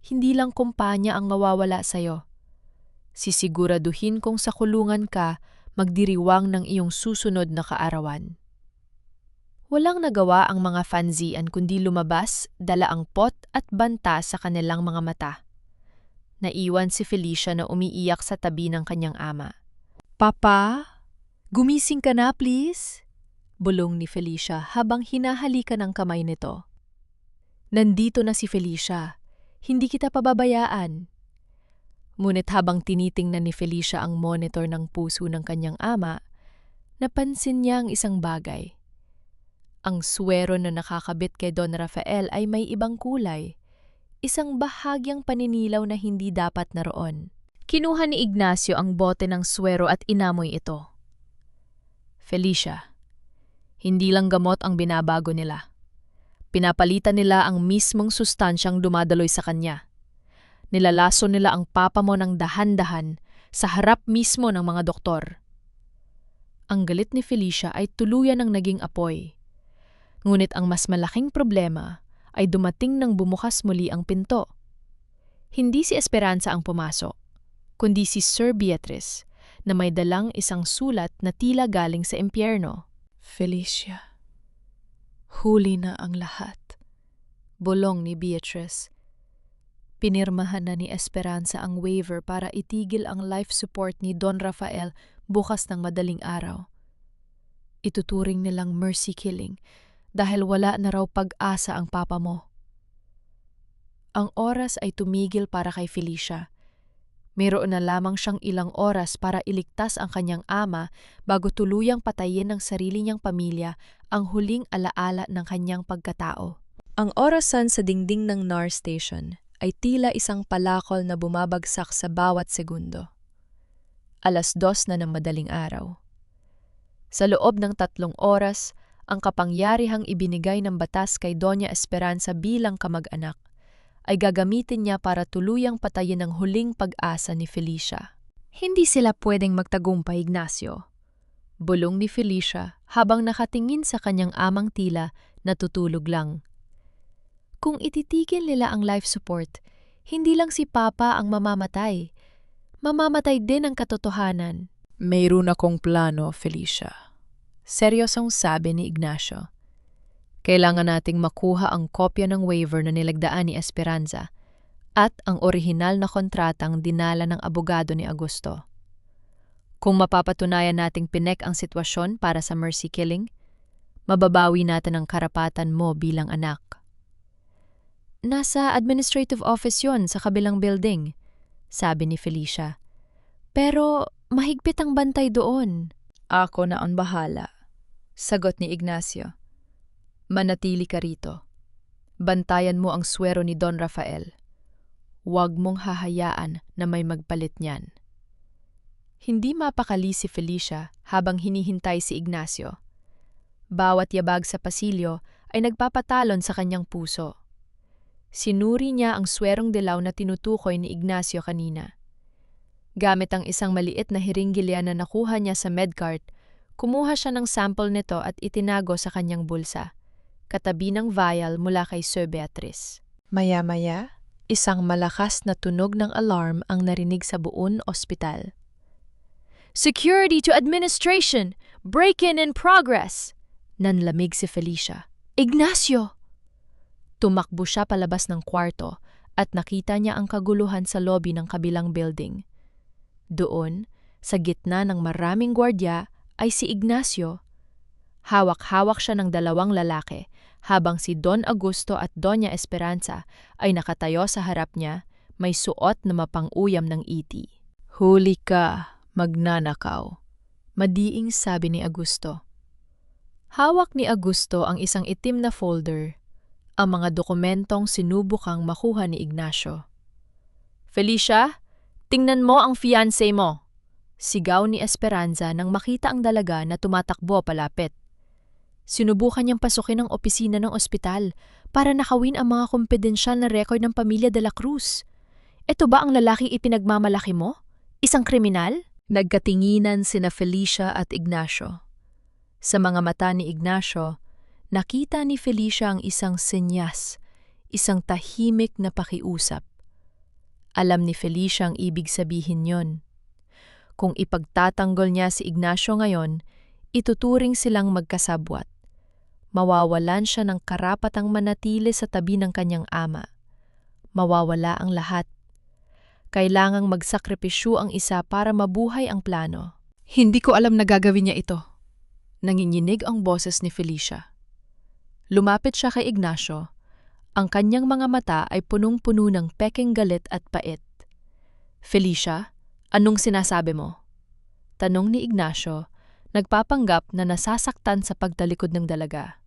[SPEAKER 1] hindi lang kumpanya ang mawawala sa'yo. Sisiguraduhin kong sa kulungan ka magdiriwang ng iyong susunod na kaarawan." Walang nagawa ang mga fanzian kundi lumabas, dala ang pot at banta sa kanilang mga mata. Naiwan si Felicia na umiiyak sa tabi ng kanyang ama. "Papa, gumising ka na please," bulong ni Felicia habang hinahalikan ng kamay nito. "Nandito na si Felicia, hindi kita pababayaan." Ngunit habang tinitingnan ni Felicia ang monitor ng puso ng kanyang ama, napansin niya ang isang bagay. Ang swero na nakakabit kay Don Rafael ay may ibang kulay, isang bahagyang paninilaw na hindi dapat naroon. Kinuha ni Ignacio ang bote ng swero at inamoy ito. "Felicia, hindi lang gamot ang binabago nila. Pinapalitan nila ang mismong sustansyang dumadaloy sa kanya. Nilalaso nila ang papa mo ng dahan-dahan sa harap mismo ng mga doktor." Ang galit ni Felicia ay tuluyan ng naging apoy. Ngunit ang mas malaking problema ay dumating nang bumukas muli ang pinto. Hindi si Esperanza ang pumasok, kundi si Sir Beatrice na may dalang isang sulat na tila galing sa impyerno.
[SPEAKER 3] Felicia, huli na ang lahat. Bulong ni Beatrice. Pinirmahan na ni Esperanza ang waiver para itigil ang life support ni Don Rafael bukas ng madaling araw. Ituturing nilang mercy killing dahil wala na raw pag-asa ang papa mo. Ang oras ay tumigil para kay Felicia. Mayroon na lamang siyang ilang oras para iligtas ang kanyang ama bago tuluyang patayin ng sarili niyang pamilya ang huling alaala ng kanyang pagkatao. Ang orasan sa dingding ng NAR station ay tila isang palakol na bumabagsak sa bawat segundo. 2:00 na ng madaling araw. Sa loob ng 3 oras, ang kapangyarihang ibinigay ng batas kay Doña Esperanza bilang kamag-anak ay gagamitin niya para tuluyang patayin ang huling pag-asa ni Felicia.
[SPEAKER 1] Hindi sila pwedeng magtagumpay, Ignacio. Bulong ni Felicia habang nakatingin sa kanyang amang tila natutulog lang. Kung ititigil nila ang life support, hindi lang si Papa ang mamamatay. Mamamatay din ang katotohanan.
[SPEAKER 3] Mayroon akong plano, Felicia.
[SPEAKER 1] Seryosong sabi ni Ignacio. Kailangan nating makuha ang kopya ng waiver na nilagdaan ni Esperanza at ang orihinal na kontratang dinala ng abogado ni Augusto. Kung mapapatunayan nating pinek ang sitwasyon para sa mercy killing, mababawi natin ang karapatan mo bilang anak. Nasa administrative office yon sa kabilang building, sabi ni Felicia. Pero mahigpit ang bantay doon.
[SPEAKER 3] Ako na ang bahala, sagot ni Ignacio. Manatili ka rito. Bantayan mo ang swero ni Don Rafael. Huwag mong hahayaan na may magpalit niyan.
[SPEAKER 1] Hindi mapakali si Felicia habang hinihintay si Ignacio. Bawat yabag sa pasilyo ay nagpapatalon sa kanyang puso. Sinuri niya ang swerong dilaw na tinutukoy ni Ignacio kanina. Gamit ang isang maliit na hiringgilya na nakuha niya sa medcart, kumuha siya ng sample nito at itinago sa kanyang bulsa, katabi ng vial mula kay Sir Beatrice.
[SPEAKER 3] Maya-maya, isang malakas na tunog ng alarm ang narinig sa buong ospital.
[SPEAKER 1] Security to administration! Break-in in progress! Nanlamig si Felicia. Ignacio! Tumakbo siya palabas ng kwarto at nakita niya ang kaguluhan sa lobby ng kabilang building. Doon, sa gitna ng maraming gwardiya, ay si Ignacio. Hawak-hawak siya ng 2 lalaki, habang si Don Augusto at Doña Esperanza ay nakatayo sa harap niya, may suot na mapang-uyam ng iti.
[SPEAKER 3] Huli ka, magnanakaw,
[SPEAKER 1] madiing sabi ni Augusto. Hawak ni Augusto ang isang itim na folder, ang mga dokumentong sinubukang makuha ni Ignacio. Felicia, tingnan mo ang fiancé mo! Sigaw ni Esperanza nang makita ang dalaga na tumatakbo palapit. Sinubukan niyang pasukin ang opisina ng ospital para nakawin ang mga kumpidensyal na record ng pamilya de la Cruz. Ito ba ang lalaking ipinagmamalaki mo? Isang kriminal?
[SPEAKER 3] Nagkatinginan sina Felicia at Ignacio. Sa mga mata ni Ignacio, nakita ni Felicia ang isang senyas, isang tahimik na pakiusap. Alam ni Felicia ang ibig sabihin yon. Kung ipagtatanggol niya si Ignacio ngayon, ituturing silang magkasabwat. Mawawalan siya ng karapatang manatili sa tabi ng kanyang ama. Mawawala ang lahat. Kailangang magsakripisyo ang isa para mabuhay ang plano.
[SPEAKER 1] Hindi ko alam na gagawin niya ito. Nanginginig ang boses ni Felicia. Lumapit siya kay Ignacio. Ang kanyang mga mata ay punong-puno ng pekeng galit at pait. Felicia, anong sinasabi mo? Tanong ni Ignacio, nagpapanggap na nasasaktan sa pagtalikod ng dalaga.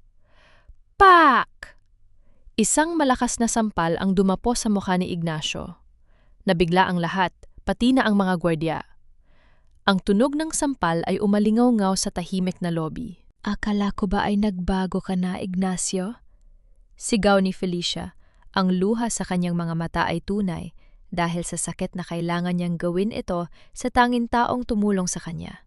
[SPEAKER 1] Pak! Isang malakas na sampal ang dumapo sa mukha ni Ignacio. Nabigla ang lahat, pati na ang mga gwardya. Ang tunog ng sampal ay umalingaw-ngaw sa tahimik na lobby. Akala ko ba ay nagbago ka na, Ignacio? Sigaw ni Felicia. Ang luha sa kanyang mga mata ay tunay dahil sa sakit na kailangan niyang gawin ito sa tanging taong tumulong sa kanya.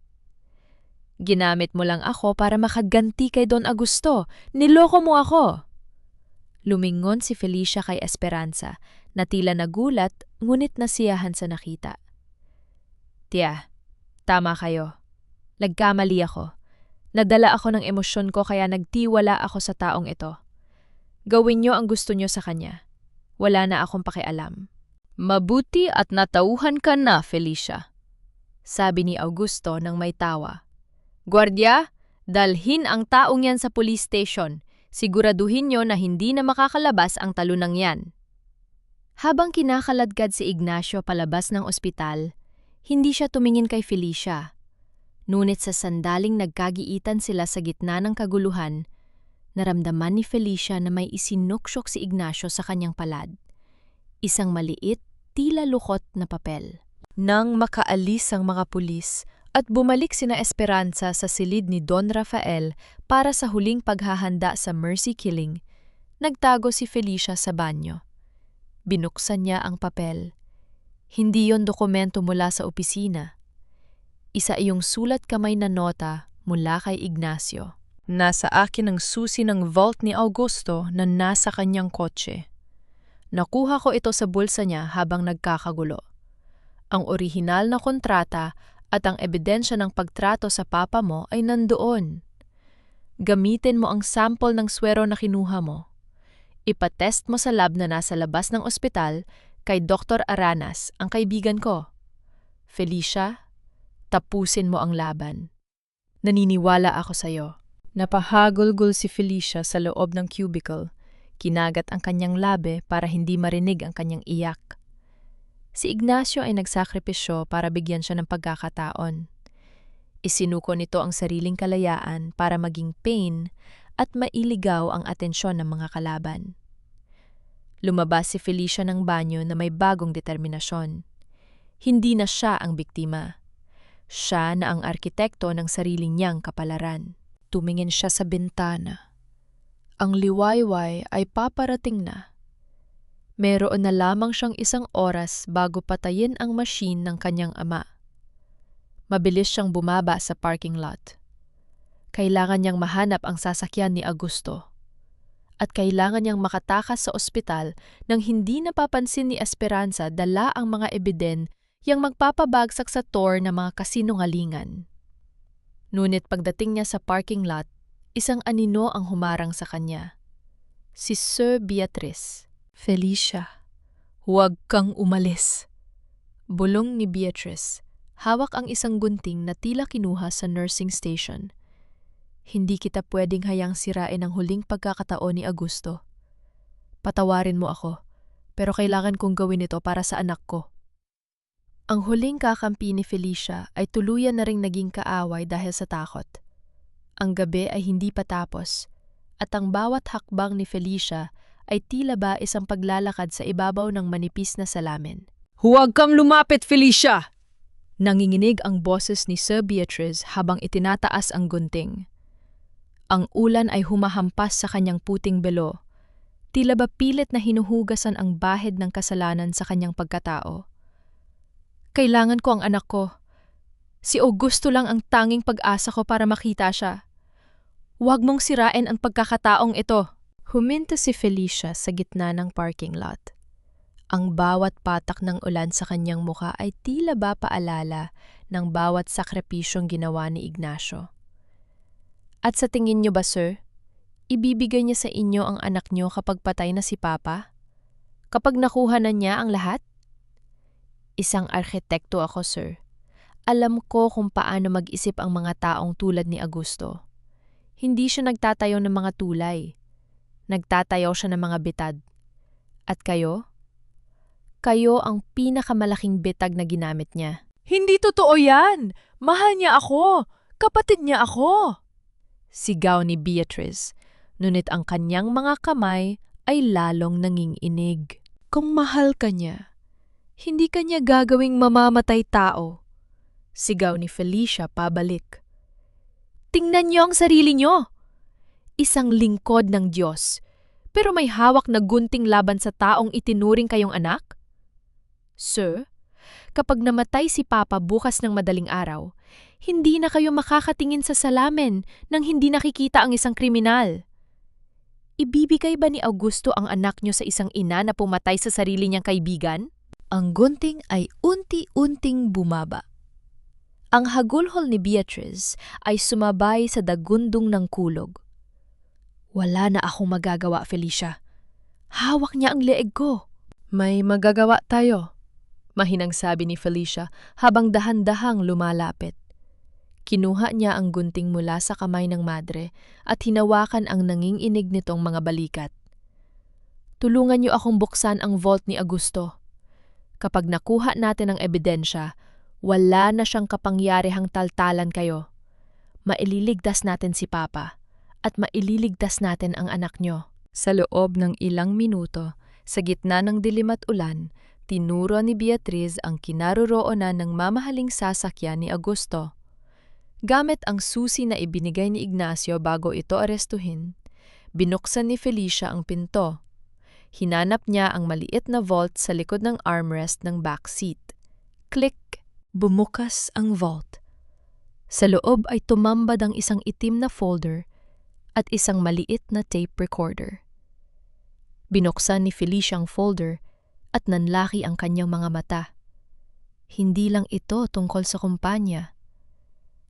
[SPEAKER 1] Ginamit mo lang ako para makaganti kay Don Augusto. Niloko mo ako. Lumingon si Felicia kay Esperanza na tila nagulat ngunit nasiyahan sa nakita. Tia, tama kayo. Nagkamali ako. Nadala ako ng emosyon ko kaya nagtiwala ako sa taong ito. Gawin niyo ang gusto niyo sa kanya. Wala na akong pakialam. Mabuti at natauhan ka na, Felicia. Sabi ni Augusto nang may tawa. Guardia, dalhin ang taong yan sa police station. Siguraduhin niyo na hindi na makakalabas ang talunang yan. Habang kinakaladkad si Ignacio palabas ng ospital, hindi siya tumingin kay Felicia. Ngunit sa sandaling nagkagiitan sila sa gitna ng kaguluhan, naramdaman ni Felicia na may isinuksok si Ignacio sa kanyang palad. Isang maliit, tila lukot na papel. Nang makaalis ang mga pulis at bumalik sina Esperanza sa silid ni Don Rafael para sa huling paghahanda sa mercy killing, nagtago si Felicia sa banyo. Binuksan niya ang papel. Hindi yon dokumento mula sa opisina. Isa iyong sulat kamay na nota mula kay Ignacio. Nasa akin ang susi ng vault ni Augusto na nasa kanyang kotse. Nakuha ko ito sa bulsa niya habang nagkakagulo. Ang orihinal na kontrata at ang ebidensya ng pagtrato sa papa mo ay nandoon. Gamitin mo ang sample ng swero na kinuha mo. Ipatest mo sa lab na nasa labas ng ospital kay Dr. Aranas, ang kaibigan ko. Felicia, tapusin mo ang laban. Naniniwala ako sa'yo. Napahagulgol si Felicia sa loob ng cubicle. Kinagat ang kanyang labi para hindi marinig ang kanyang iyak. Si Ignacio ay nagsakripisyo para bigyan siya ng pagkakataon. Isinuko nito ang sariling kalayaan para maging pain at mailigaw ang atensyon ng mga kalaban. Lumabas si Felicia ng banyo na may bagong determinasyon. Hindi na siya ang biktima. Siya na ang arkitekto ng sarili niyang kapalaran. Tumingin siya sa bintana. Ang liwayway ay paparating na. Meron na lamang siyang 1 oras bago patayin ang machine ng kanyang ama. Mabilis siyang bumaba sa parking lot. Kailangan niyang mahanap ang sasakyan ni Augusto. At kailangan niyang makatakas sa ospital nang hindi napapansin ni Esperanza dala ang mga ebiden yang magpapabagsak sa tour ng mga kasinungalingan. Ngunit pagdating niya sa parking lot, isang anino ang humarang sa kanya. Si Sir Beatrice. Felicia, huwag kang umalis. Bulong ni Beatrice. Hawak ang isang gunting na tila kinuha sa nursing station. Hindi kita pwedeng hayang sirain ang huling pagkakataon ni Augusto. Patawarin mo ako, pero kailangan kong gawin ito para sa anak ko. Ang huling kakampi ni Felicia ay tuluyan na ring naging kaaway dahil sa takot. Ang gabi ay hindi pa tapos, at ang bawat hakbang ni Felicia ay tila ba isang paglalakad sa ibabaw ng manipis na salamin.
[SPEAKER 2] Huwag kang lumapit, Felicia!
[SPEAKER 1] Nanginginig ang boses ni Sir Beatrice habang itinataas ang gunting. Ang ulan ay humahampas sa kanyang puting belo. Tila ba pilit na hinuhugasan ang bahid ng kasalanan sa kanyang pagkatao. Kailangan ko ang anak ko. Si Augusto lang ang tanging pag-asa ko para makita siya. Huwag mong sirain ang pagkakataong ito. Huminto si Felicia sa gitna ng parking lot. Ang bawat patak ng ulan sa kanyang muka ay tila ba paalala ng bawat sakripisyong ginawa ni Ignacio. At sa tingin niyo ba, sir, ibibigay niya sa inyo ang anak niyo kapag patay na si Papa? Kapag nakuha na niya ang lahat? Isang arkitekto ako, sir. Alam ko kung paano mag-isip ang mga taong tulad ni Augusto. Hindi siya nagtatayo ng mga tulay. Nagtatayo siya ng mga bitad. At kayo? Kayo ang pinakamalaking bitag na ginamit niya.
[SPEAKER 2] Hindi totoo yan! Mahal niya ako! Kapatid niya ako!
[SPEAKER 1] Sigaw ni Beatrice, ngunit ang kanyang mga kamay ay lalong nanginginig. Kung mahal ka niya, hindi ka niya gagawing mamamatay tao. Sigaw ni Felicia pabalik. Tingnan niyo ang sarili niyo! Isang lingkod ng Diyos, pero may hawak na gunting laban sa taong itinuring kayong anak? Sir, kapag namatay si Papa bukas ng madaling araw, hindi na kayo makakatingin sa salamin nang hindi nakikita ang isang kriminal. Ibibigay ba ni Augusto ang anak niyo sa isang ina na pumatay sa sarili niyang kaibigan? Ang gunting ay unti-unting bumaba. Ang hagulhol ni Beatrice ay sumabay sa dagundong ng kulog. Wala na akong magagawa, Felicia. Hawak niya ang leeg ko.
[SPEAKER 3] May magagawa tayo, mahinang sabi ni Felicia habang dahan-dahang lumalapit. Kinuha niya ang gunting mula sa kamay ng madre at hinawakan ang nanginginig nitong mga balikat. Tulungan niyo akong buksan ang vault ni Augusto. Kapag nakuha natin ang ebidensya, wala na siyang kapangyarihang taltalan kayo. Maililigtas natin si Papa at maililigtas natin ang anak niyo. Sa loob ng ilang minuto, sa gitna ng dilim at ulan, tinuro ni Beatriz ang kinaroroonan ng mamahaling sasakyan ni Augusto. Gamit ang susi na ibinigay ni Ignacio bago ito arestuhin, binuksan ni Felicia ang pinto. Hinanap niya ang maliit na vault sa likod ng armrest ng back seat. Click! Bumukas ang vault. Sa loob ay tumambad ang isang itim na folder at isang maliit na tape recorder. Binuksan ni Felicia ang folder at nanlaki ang kanyang mga mata. Hindi lang ito tungkol sa kumpanya.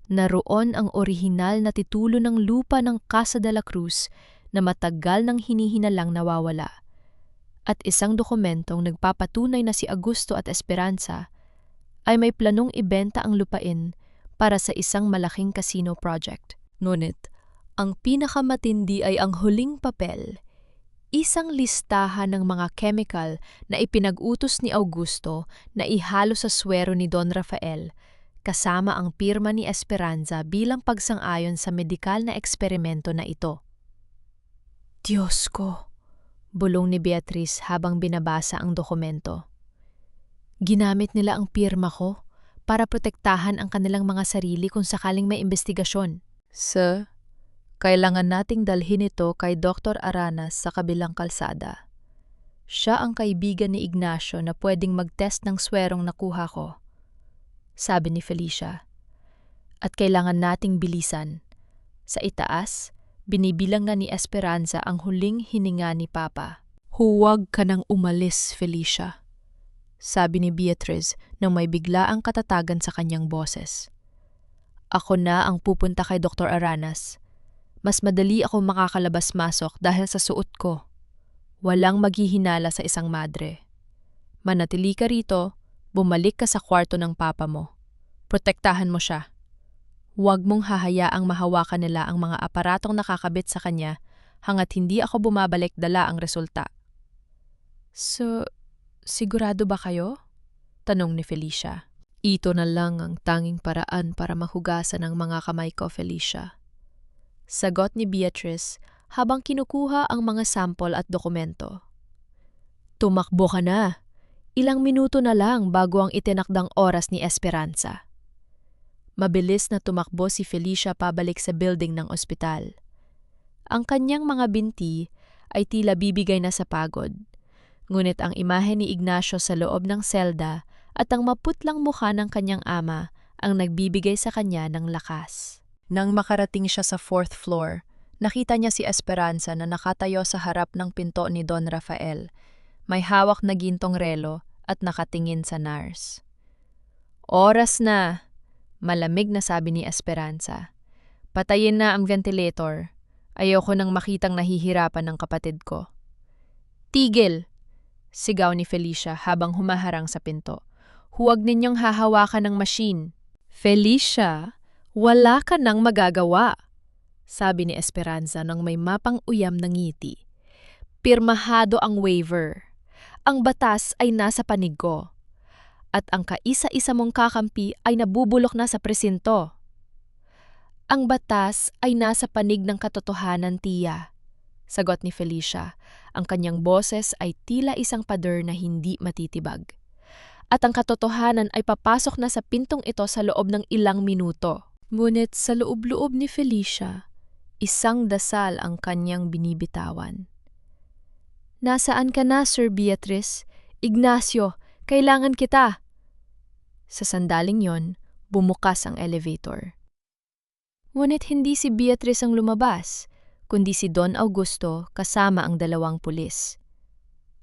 [SPEAKER 3] Naroon ang orihinal na titulo ng lupa ng Casa de la Cruz na matagal nang hinihinalang nawawala, at isang dokumentong nagpapatunay na si Augusto at Esperanza ay may planong ibenta ang lupain para sa isang malaking casino project. Ngunit, ang pinakamatindi ay ang huling papel, isang listahan ng mga chemical na ipinag-utos ni Augusto na ihalo sa swero ni Don Rafael, kasama ang pirma ni Esperanza bilang pagsang-ayon sa medikal na eksperimento na ito. Diyos ko, bulong ni Beatriz habang binabasa ang dokumento. Ginamit nila ang pirma ko para protektahan ang kanilang mga sarili kung sakaling may investigasyon. Sir, kailangan nating dalhin ito kay Dr. Aranas sa kabilang kalsada. Siya ang kaibigan ni Ignacio na pwedeng mag-test ng swerong nakuha ko, sabi ni Felicia. At kailangan nating bilisan. Sa itaas, binibilang na ni Esperanza ang huling hininga ni Papa. Huwag ka nang umalis, Felicia, sabi ni Beatriz nang may biglaang katatagan sa kanyang boses. Ako na ang pupunta kay Dr. Aranas. Mas madali ako makakalabas-masok dahil sa suot ko. Walang maghihinala sa isang madre. Manatili ka rito, bumalik ka sa kwarto ng papa mo. Protektahan mo siya. Huwag mong hahayaang mahawakan nila ang mga aparatong nakakabit sa kanya hanggat hindi ako bumabalik dala ang resulta. So, sigurado ba kayo? Tanong ni Felicia. Ito na lang ang tanging paraan para mahugasan ang mga kamay ko, Felicia. Sagot ni Beatrice habang kinukuha ang mga sample at dokumento. Tumakbo ka na. Ilang minuto na lang bago ang itinakdang oras ni Esperanza. Mabilis na tumakbo si Felicia pabalik sa building ng ospital. Ang kanyang mga binti ay tila bibigay na sa pagod. Ngunit ang imahe ni Ignacio sa loob ng selda at ang maputlang mukha ng kanyang ama ang nagbibigay sa kanya ng lakas. Nang makarating siya sa 4th floor, nakita niya si Esperanza na nakatayo sa harap ng pinto ni Don Rafael. May hawak na gintong relo at nakatingin sa nurse. Oras na, malamig na sabi ni Esperanza. Patayin na ang ventilator. Ayoko nang makitang nahihirapan ng kapatid ko. Tigil! Sigaw ni Felicia habang humaharang sa pinto. Huwag ninyong hahawakan ng machine. Felicia, wala ka nang magagawa, sabi ni Esperanza nang may mapang uyam ng ngiti. Pirmahado ang waiver. Ang batas ay nasa panig ko. At ang kaisa-isa mong kakampi ay nabubulok na sa presinto. Ang batas ay nasa panig ng katotohanan, tiya, sagot ni Felicia. Ang kanyang boses ay tila isang pader na hindi matitibag. At ang katotohanan ay papasok na sa pintong ito sa loob ng ilang minuto. Ngunit sa loob-loob ni Felicia, isang dasal ang kanyang binibitawan. Nasaan ka na, Sir Beatrice? Ignacio, kailangan kita! Sa sandaling yon, bumukas ang elevator. Ngunit hindi si Beatrice ang lumabas,
[SPEAKER 1] kundi si Don Augusto kasama ang 2 pulis.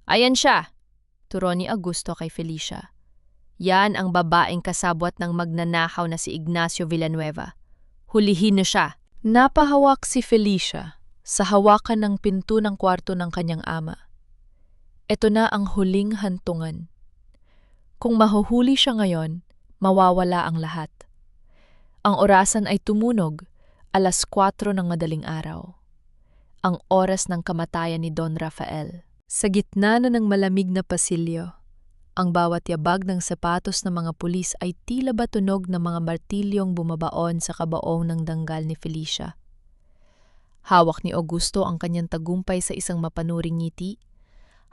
[SPEAKER 1] Ayan siya, turo ni Augusto kay Felicia. Yan ang babaeng kasabwat ng magnanakaw na si Ignacio Villanueva. Hulihin niyo siya.
[SPEAKER 3] Napahawak si Felicia sa hawakan ng pinto ng kwarto ng kanyang ama. Ito na ang huling hantungan. Kung mahuhuli siya ngayon, mawawala ang lahat. Ang orasan ay tumunog, 4:00 ng madaling araw. Ang oras ng kamatayan ni Don Rafael. Sa gitna na ng malamig na pasilyo, ang bawat yabag ng sapatos ng mga pulis ay tila ba tunog ng mga martilyong bumabaon sa kabaong ng danggal ni Felicia. Hawak ni Augusto ang kanyang tagumpay sa isang mapanuring ngiti,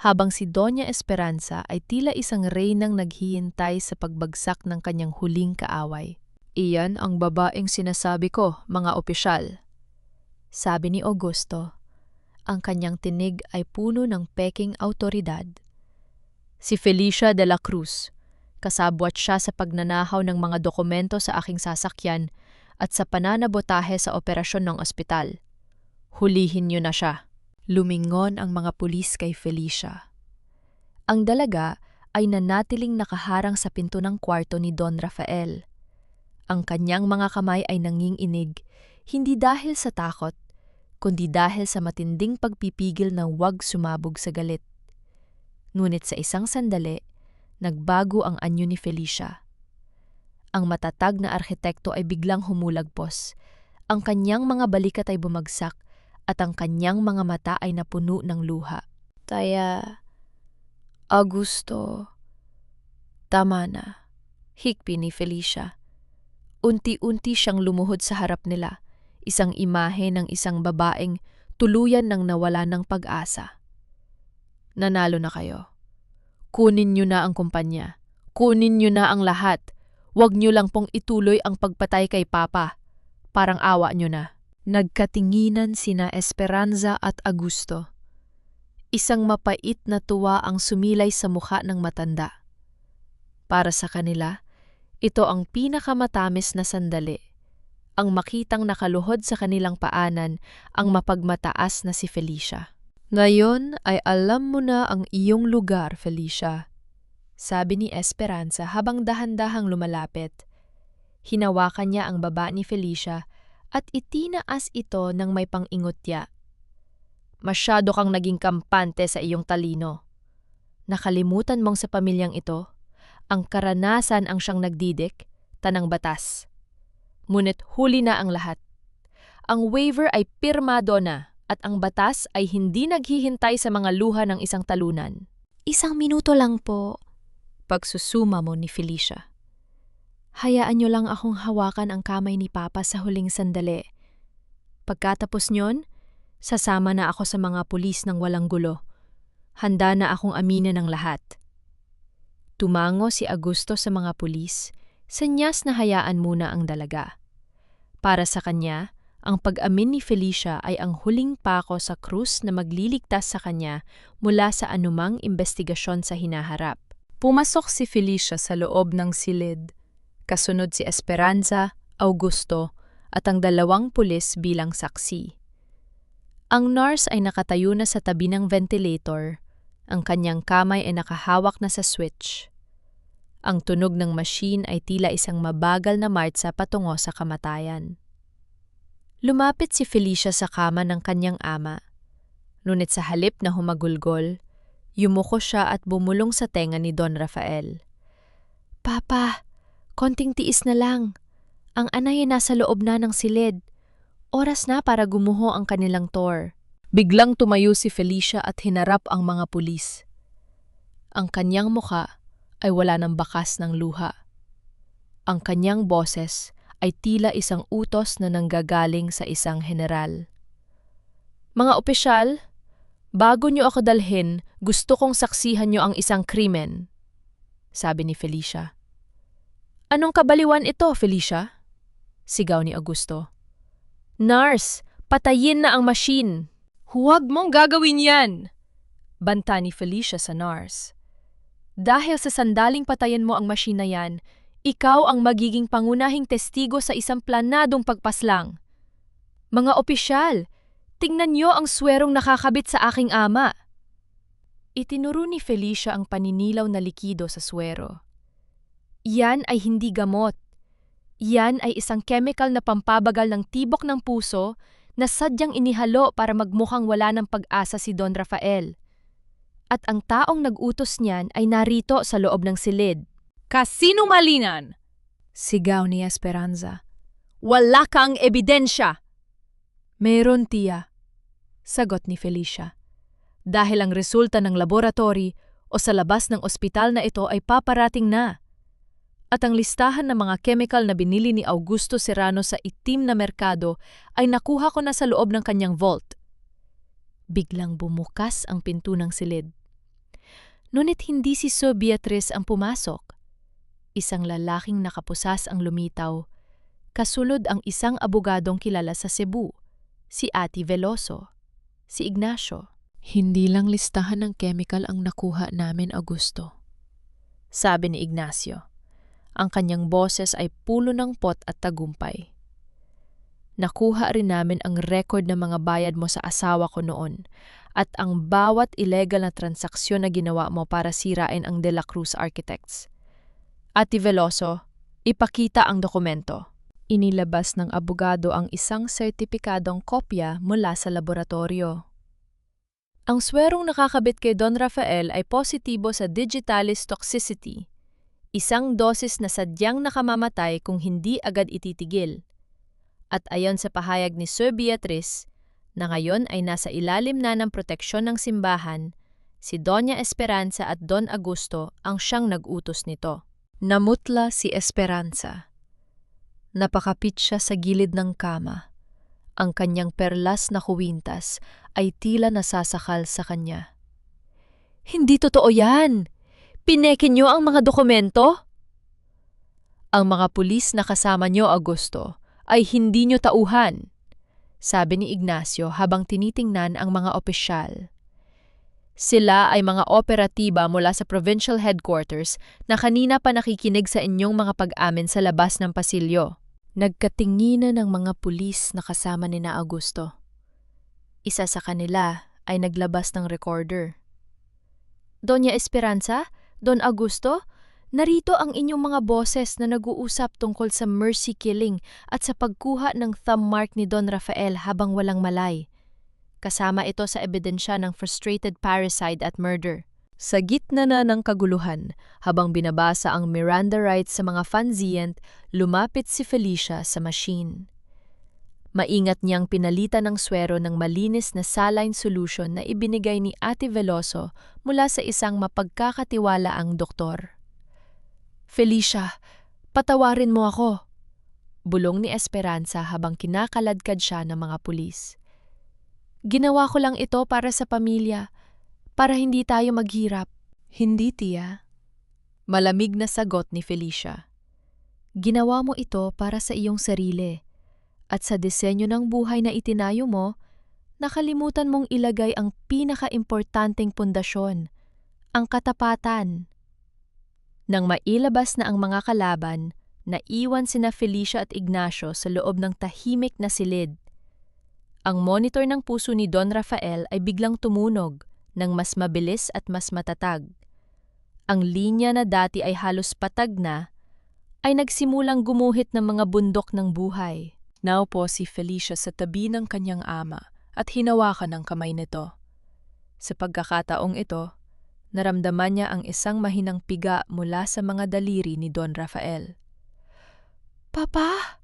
[SPEAKER 3] habang si Doña Esperanza ay tila isang reynang naghihintay sa pagbagsak ng kanyang huling kaaway. Iyan ang babaeng sinasabi ko, mga opisyal, sabi ni Augusto. Ang kanyang tinig ay puno ng peking autoridad. Si Felicia de la Cruz, kasabwat siya sa pagnanakaw ng mga dokumento sa aking sasakyan at sa pananabotahe sa operasyon ng ospital. Hulihin niyo na siya. Lumingon ang mga pulis kay Felicia. Ang dalaga ay nanatiling nakaharang sa pinto ng kwarto ni Don Rafael. Ang kanyang mga kamay ay nanginginig, hindi dahil sa takot, kundi dahil sa matinding pagpipigil na huwag sumabog sa galit. Ngunit sa isang sandali, nagbago ang anyo ni Felicia. Ang matatag na arkitekto ay biglang humulagpos, ang kanyang mga balikat ay bumagsak, at ang kanyang mga mata ay napuno ng luha. Taya, Augusto, tama na, hikpi ni Felicia. Unti-unti siyang lumuhod sa harap nila, isang imahe ng isang babaeng tuluyan ng nawala ng pag-asa. Nanalo na kayo. Kunin niyo na ang kumpanya. Kunin niyo na ang lahat. Huwag niyo lang pong ituloy ang pagpatay kay Papa. Parang awa niyo na. Nagkatinginan sina Esperanza at Augusto. Isang mapait na tuwa ang sumilay sa mukha ng matanda. Para sa kanila, ito ang pinakamatamis na sandali. Ang makitang nakaluhod sa kanilang paanan ang mapagmataas na si Felicia. Ngayon ay alam mo na ang iyong lugar, Felicia, sabi ni Esperanza habang dahan-dahang lumalapit. Hinawakan niya ang baba ni Felicia at itinaas ito ng may pang-ingotya. Masyado kang naging kampante sa iyong talino. Nakalimutan mong sa pamilyang ito, ang karanasan ang siyang nagdidik, tanang batas. Ngunit huli na ang lahat. Ang waiver ay pirmado na at ang batas ay hindi naghihintay sa mga luha ng isang talunan. 1 minuto lang po, pagsusuma mo ni Felicia. Hayaan niyo lang akong hawakan ang kamay ni Papa sa huling sandali. Pagkatapos niyon, sasama na ako sa mga pulis ng walang gulo. Handa na akong aminin ng lahat. Tumango si Augusto sa mga pulis, senyas na hayaan muna ang dalaga. Para sa kanya, ang pag-amin ni Felicia ay ang huling pako sa krus na magliligtas sa kanya mula sa anumang investigasyon sa hinaharap. Pumasok si Felicia sa loob ng silid. Kasunod si Esperanza, Augusto, at ang 2 pulis bilang saksi. Ang nurse ay nakatayo na sa tabi ng ventilator. Ang kanyang kamay ay nakahawak na sa switch. Ang tunog ng machine ay tila isang mabagal na martsa patungo sa kamatayan. Lumapit si Felicia sa kama ng kanyang ama. Ngunit sa halip na humagulgol, yumuko siya at bumulong sa tenga ni Don Rafael. Papa, konting tiis na lang. Ang anay ay nasa loob na ng silid. Oras na para gumuho ang kanilang tour. Biglang tumayo si Felicia at hinarap ang mga pulis. Ang kanyang mukha ay wala ng bakas ng luha. Ang kanyang boses ay tila isang utos na nanggagaling sa isang general. Mga opisyal, bago niyo ako dalhin, gusto kong saksihan niyo ang isang krimen, sabi ni Felicia. Anong kabaliwan ito, Felicia? Sigaw ni Augusto. Nurse, patayin na ang machine. Huwag mong gagawin yan, banta ni Felicia sa nurse. Dahil sa sandaling patayin mo ang machine na yan, ikaw ang magiging pangunahing testigo sa isang planadong pagpaslang. Mga opisyal,
[SPEAKER 1] Tingnan niyo ang swerong nakakabit sa aking ama. Itinuro ni Felicia ang paninilaw na likido sa swero. Yan ay hindi gamot. Yan ay isang chemical na pampabagal ng tibok ng puso na sadyang inihalo para magmukhang wala ng pag-asa si Don Rafael. At ang taong nag-utos niyan ay narito sa loob ng silid.
[SPEAKER 2] Kasinungalingan!
[SPEAKER 3] Sigaw ni Esperanza.
[SPEAKER 2] Wala kang ebidensya!
[SPEAKER 3] Meron, tiya. Sagot ni Felicia. Dahil ang resulta ng laboratory o sa labas ng ospital na ito ay paparating na. At ang listahan ng mga chemical na binili ni Augusto Serrano sa itim na merkado ay nakuha ko na sa loob ng kanyang vault. Biglang bumukas ang pinto ng silid. Ngunit hindi si Sir Beatrice ang pumasok. Isang lalaking nakapusas ang lumitaw. Kasunod ang isang abogadong kilala sa Cebu, si Ate Veloso, si Ignacio. Hindi lang listahan ng chemical ang nakuha namin, Augusto. Sabi ni Ignacio. Ang kanyang boses ay pulo ng pot at tagumpay. Nakuha rin namin ang record ng mga bayad mo sa asawa ko noon at ang bawat illegal na transaksyon na ginawa mo para sirain ang De La Cruz Architects. Ate Veloso, ipakita ang dokumento. Inilabas ng abogado ang isang sertipikadong kopya mula sa laboratorio. Ang swerong nakakabit kay Don Rafael ay positibo sa digitalis toxicity, isang dosis na sadyang nakamamatay kung hindi agad ititigil. At ayon sa pahayag ni Sir Beatrice, na ngayon ay nasa ilalim na ng proteksyon ng simbahan, si Doña Esperanza at Don Augusto ang siyang nag-utos nito. Namutla si Esperanza. Napakapit siya sa gilid ng kama. Ang kanyang perlas na kuwintas ay tila nasasakal sa kanya. Hindi totoo yan! Pineke niyo ang mga dokumento? Ang mga pulis na kasama niyo, Augusto, ay hindi niyo tauhan, sabi ni Ignacio habang tinitingnan ang mga opisyal. Sila ay mga operatiba mula sa provincial headquarters na kanina pa nakikinig sa inyong mga pag-amin sa labas ng pasilyo. Nagkatinginan ng mga pulis na kasama ni na Augusto. Isa sa kanila ay naglabas ng recorder. Doña Esperanza, Don Augusto, narito ang inyong mga boses na nag-uusap tungkol sa mercy killing at sa pagkuha ng thumb mark ni Don Rafael habang walang malay. Kasama ito sa ebidensya ng frustrated parricide at murder. Sa gitna na ng kaguluhan, habang binabasa ang Miranda rights sa mga fanzient, lumapit si Felicia sa machine. Maingat niyang pinalitan ng swero ng malinis na saline solution na ibinigay ni Ate Veloso mula sa isang mapagkakatiwalaang doktor. Felicia, patawarin mo ako, bulong ni Esperanza habang kinakaladkad siya ng mga pulis. Ginawa ko lang ito para sa pamilya, para hindi tayo maghirap. Hindi, tiya. Malamig na sagot ni Felicia. Ginawa mo ito para sa iyong sarili. At sa disenyo ng buhay na itinayo mo, nakalimutan mong ilagay ang pinaka-importanteng pundasyon, ang katapatan. Nang mailabas na ang mga kalaban, naiwan sina Felicia at Ignacio sa loob ng tahimik na silid. Ang monitor ng puso ni Don Rafael ay biglang tumunog ng mas mabilis at mas matatag. Ang linya na dati ay halos patag na, ay nagsimulang gumuhit ng mga bundok ng buhay. Naupo si Felicia sa tabi ng kanyang ama at hinawakan ang kamay nito. Sa pagkakataong ito, naramdaman niya ang isang mahinang piga mula sa mga daliri ni Don Rafael. Papa!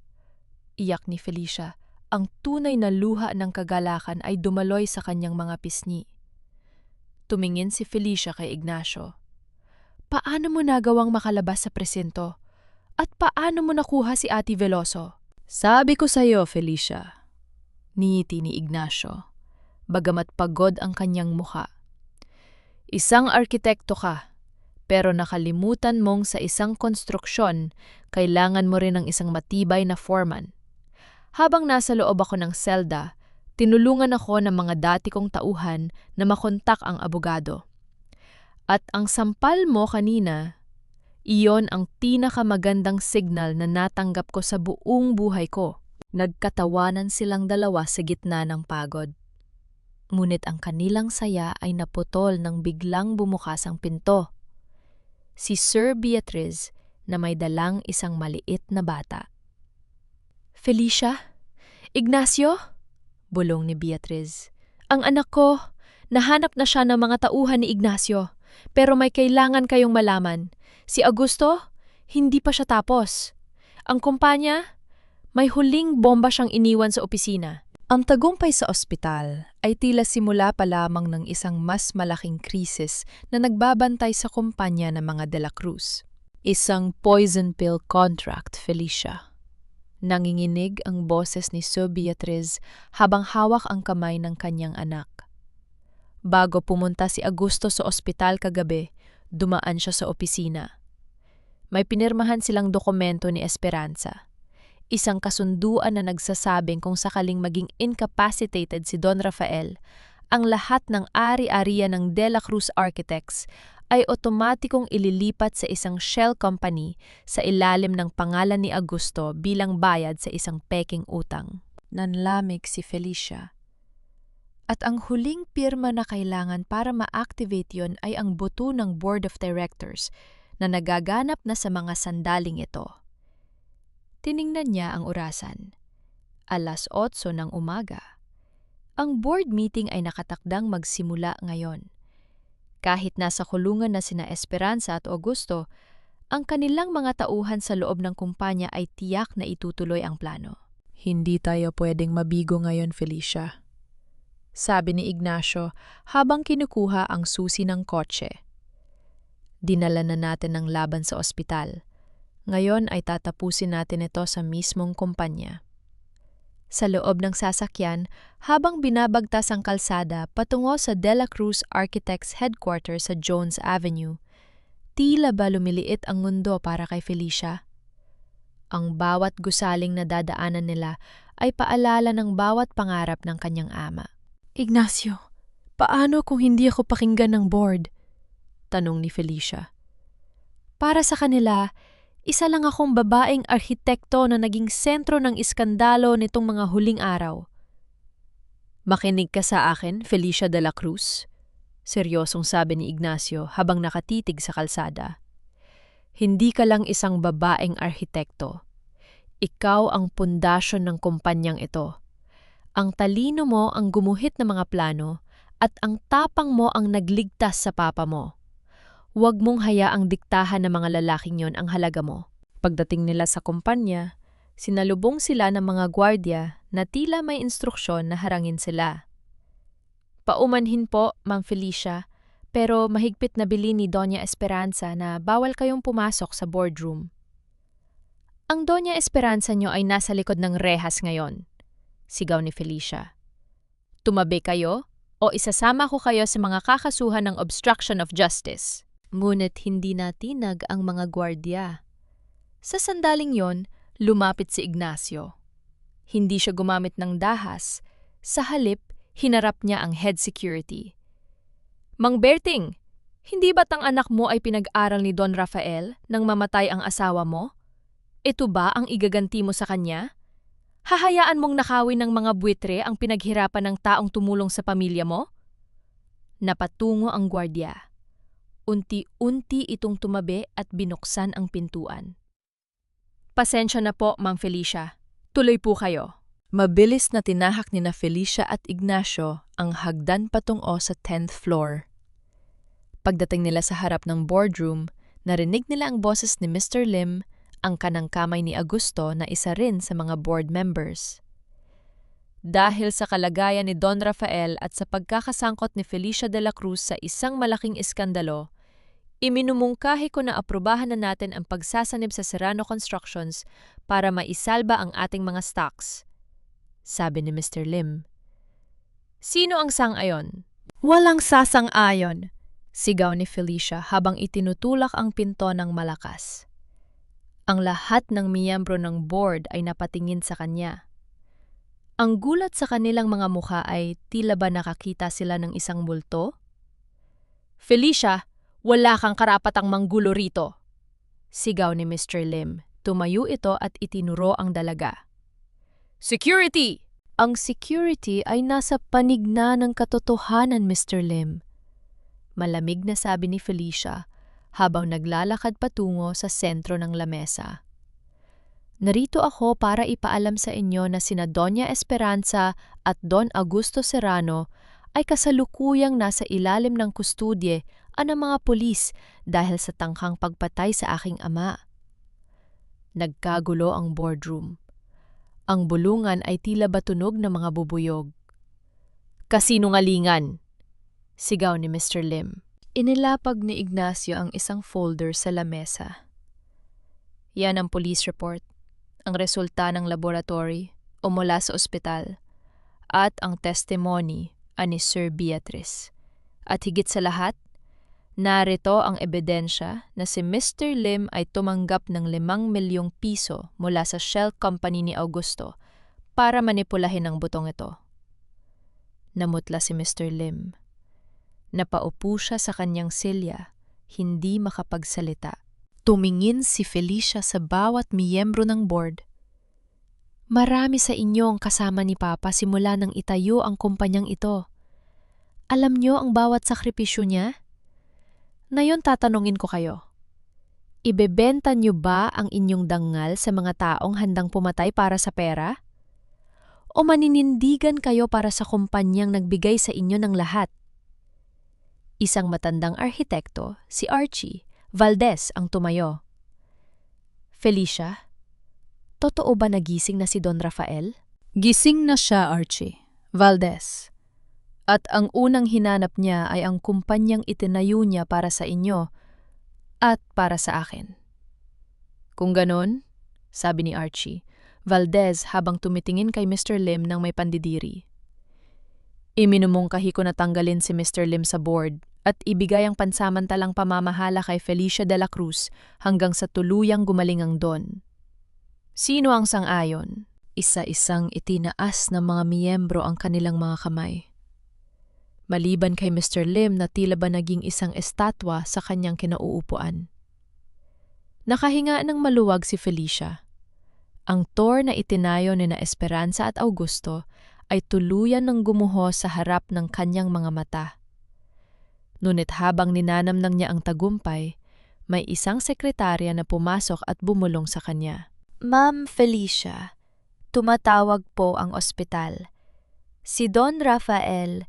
[SPEAKER 3] Iyak ni Felicia. Ang tunay na luha ng kagalakan ay dumaloy sa kanyang mga pisngi. Tumingin si Felicia kay Ignacio. Paano mo nagawang makalabas sa presinto? At paano mo nakuha si Ate Veloso? Sabi ko sa iyo, Felicia. Ningiti ni Ignacio, bagamat pagod ang kanyang mukha. Isang arkitekto ka, pero nakalimutan mong sa isang konstruksyon, kailangan mo rin ng isang matibay na foreman. Habang nasa loob ako ng selda, tinulungan ako ng mga dati kong tauhan na makontak ang abogado. At ang sampal mo kanina, iyon ang pinakamagandang signal na natanggap ko sa buong buhay ko. Nagkatawanan silang dalawa sa gitna ng pagod.
[SPEAKER 1] Ngunit ang kanilang saya ay naputol nang biglang bumukas ang pinto. Si Sir Beatrice na may dalang isang maliit na bata. "Felicia? Ignacio?" bulong ni Beatrice. "Ang anak ko, nahanap na siya ng mga tauhan ni Ignacio. Pero may kailangan kayong malaman. Si Augusto, hindi pa siya tapos. Ang kumpanya, may huling bomba siyang iniwan sa opisina."
[SPEAKER 3] Ang tagumpay sa ospital ay tila simula pa lamang ng isang mas malaking krisis na nagbabantay sa kumpanya ng mga De La Cruz. Isang poison pill contract, Felicia. Nanginginig ang boses ni Sir Beatrice habang hawak ang kamay ng kanyang anak. Bago pumunta si Augusto sa ospital kagabi, dumaan siya sa opisina. May pinirmahan silang dokumento ni Esperanza. Isang kasunduan na nagsasabing kung sakaling maging incapacitated si Don Rafael, ang lahat ng ari-arian ng De La Cruz Architects ay otomatikong ililipat sa isang shell company sa ilalim ng pangalan ni Augusto bilang bayad sa isang peking utang. Nanlamig si Felicia. At ang huling pirma na kailangan para ma-activate yon ay ang buto ng Board of Directors na nagaganap na sa mga sandaling ito. Tiningnan niya ang orasan. 8:00 ng umaga. Ang board meeting ay nakatakdang magsimula ngayon. Kahit nasa kulungan na sina Esperanza at Augusto, ang kanilang mga tauhan sa loob ng kumpanya ay tiyak na itutuloy ang plano. Hindi tayo pwedeng mabigo ngayon, Felicia. Sabi ni Ignacio habang kinukuha ang susi ng kotse. Dinala na natin ang laban sa ospital. Ngayon ay tatapusin natin ito sa mismong kumpanya. Sa loob ng sasakyan, habang binabagtas ang kalsada patungo sa De La Cruz Architects Headquarters sa Jones Avenue, tila ba lumiliit ang mundo para kay Felicia? Ang bawat gusaling na dadaanan nila ay paalala ng bawat pangarap ng kanyang ama.
[SPEAKER 1] "Ignacio, paano kung hindi ako pakinggan ng board?" tanong ni Felicia. "Para sa kanila, isa lang akong babaeng arhitekto na naging sentro ng iskandalo nitong mga huling araw." "Makinig ka sa akin, Felicia de la Cruz," seryosong sabi ni Ignacio habang nakatitig sa kalsada. "Hindi ka lang isang babaeng arhitekto. Ikaw ang pundasyon ng kumpanyang ito. Ang talino mo ang gumuhit ng mga plano at ang tapang mo ang nagligtas sa papa mo. Huwag mong hayaang diktahan ng mga lalaking yon ang halaga mo." Pagdating nila sa kumpanya, sinalubong sila ng mga gwardya na tila may instruksyon na harangin sila. "Paumanhin po, Ma'am Felicia, pero mahigpit na bilin ni Doña Esperanza na bawal kayong pumasok sa boardroom." "Ang Doña Esperanza nyo ay nasa likod ng rehas ngayon," sigaw ni Felicia. "Tumabi kayo o isasama ko kayo sa mga kakasuhan ng obstruction of justice." Ngunit hindi natinag ang mga gwardya. Sa sandaling yon, lumapit si Ignacio. Hindi siya gumamit ng dahas. Sa halip, hinarap niya ang head security. "Mang Berting, hindi ba't ang anak mo ay pinag-aral ni Don Rafael nang mamatay ang asawa mo? Ito ba ang igaganti mo sa kanya? Hahayaan mong nakawin ng mga buitre ang pinaghirapan ng taong tumulong sa pamilya mo?" Napatungo ang gwardya. Unti-unti itong tumabi at binuksan ang pintuan. "Pasensya na po, Ma'am Felicia. Tuloy po kayo."
[SPEAKER 3] Mabilis na tinahak ni na Felicia at Ignacio ang hagdan patungo sa 10th floor. Pagdating nila sa harap ng boardroom, narinig nila ang boses ni Mr. Lim, ang kanang kamay ni Augusto na isa rin sa mga board members. Dahil sa kalagayan ni Don Rafael at sa pagkakasangkot ni Felicia de la Cruz sa isang malaking iskandalo, iminumungkahi ko na aprubahan na natin ang pagsasanib sa Serrano Constructions para maisalba ang ating mga stocks, sabi ni Mr. Lim. "Sino ang sang-ayon?"
[SPEAKER 2] Walang sasang-ayon.
[SPEAKER 1] Sigaw ni Felicia habang itinutulak ang pinto ng malakas. Ang lahat ng miyembro ng board ay napatingin sa kanya. Ang gulat sa kanilang mga mukha ay tila ba nakakita sila ng isang multo? "Felicia, wala kang karapatang manggulo rito!" Sigaw ni Mr. Lim. Tumayo ito at itinuro ang dalaga. "Security! Ang security ay nasa panig na ng katotohanan, Mr. Lim. Malamig na sabi ni Felicia habang naglalakad patungo sa sentro ng lamesa. Narito ako para ipaalam sa inyo na sina Doña Esperanza at Don Augusto Serrano ay kasalukuyang nasa ilalim ng kustudye ng mga pulis dahil sa tangkang pagpatay sa aking ama. Nagkagulo ang boardroom. Ang bulungan ay tila batunog ng mga bubuyog. "Kasinungalingan!" sigaw ni Mr. Lim. Inilapag ni Ignacio ang isang folder sa lamesa. Yan ang police report, ang resulta ng laboratory o mula sa ospital, at ang testimony ni Sir Beatrice. At higit sa lahat, narito ang ebidensya na si Mr. Lim ay tumanggap ng 5 milyong piso mula sa shell company ni Augusto para manipulahin ang butong ito. Namutla si Mr. Lim. Napaupo siya sa kanyang silya, hindi makapagsalita. Tumingin si Felicia sa bawat miyembro ng board. "Marami sa inyo ang kasama ni Papa simula nang itayo ang kumpanyang ito. Alam niyo ang bawat sakripisyo niya? Ngayon tatanungin ko kayo. Ibebenta niyo ba ang inyong dangal sa mga taong handang pumatay para sa pera? O maninindigan kayo para sa kumpanyang nagbigay sa inyo ng lahat?" Isang matandang arhitekto, si Archie Valdez, ang tumayo. "Felicia, totoo ba nagising na si Don Rafael?"
[SPEAKER 3] Gising na siya, Archie. Valdez. At ang unang hinanap niya ay ang kumpanyang itinayo niya para sa inyo at para sa akin. "Kung ganon," sabi ni Archie Valdez habang tumitingin kay Mr. Lim ng may pandidiri. "Iminumungkahi ko na tanggalin si Mr. Lim sa board at ibigay ang pansamantalang pamamahala kay Felicia de la Cruz hanggang sa tuluyang gumaling ang Don." Sino ang sang-ayon? Isa-isang itinaas ng mga miyembro ang kanilang mga kamay. Maliban kay Mr. Lim na tila ba naging isang estatwa sa kanyang kinauupuan. Nakahinga ng maluwag si Felicia. Ang tor na itinayo ni na Esperanza at Augusto ay tuluyan ng gumuho sa harap ng kanyang mga mata. Ngunit habang ninanamnang niya ang tagumpay, may isang sekretarya na pumasok at bumulong sa kanya.
[SPEAKER 4] "Ma'am Felicia, tumatawag po ang ospital. Si Don Rafael,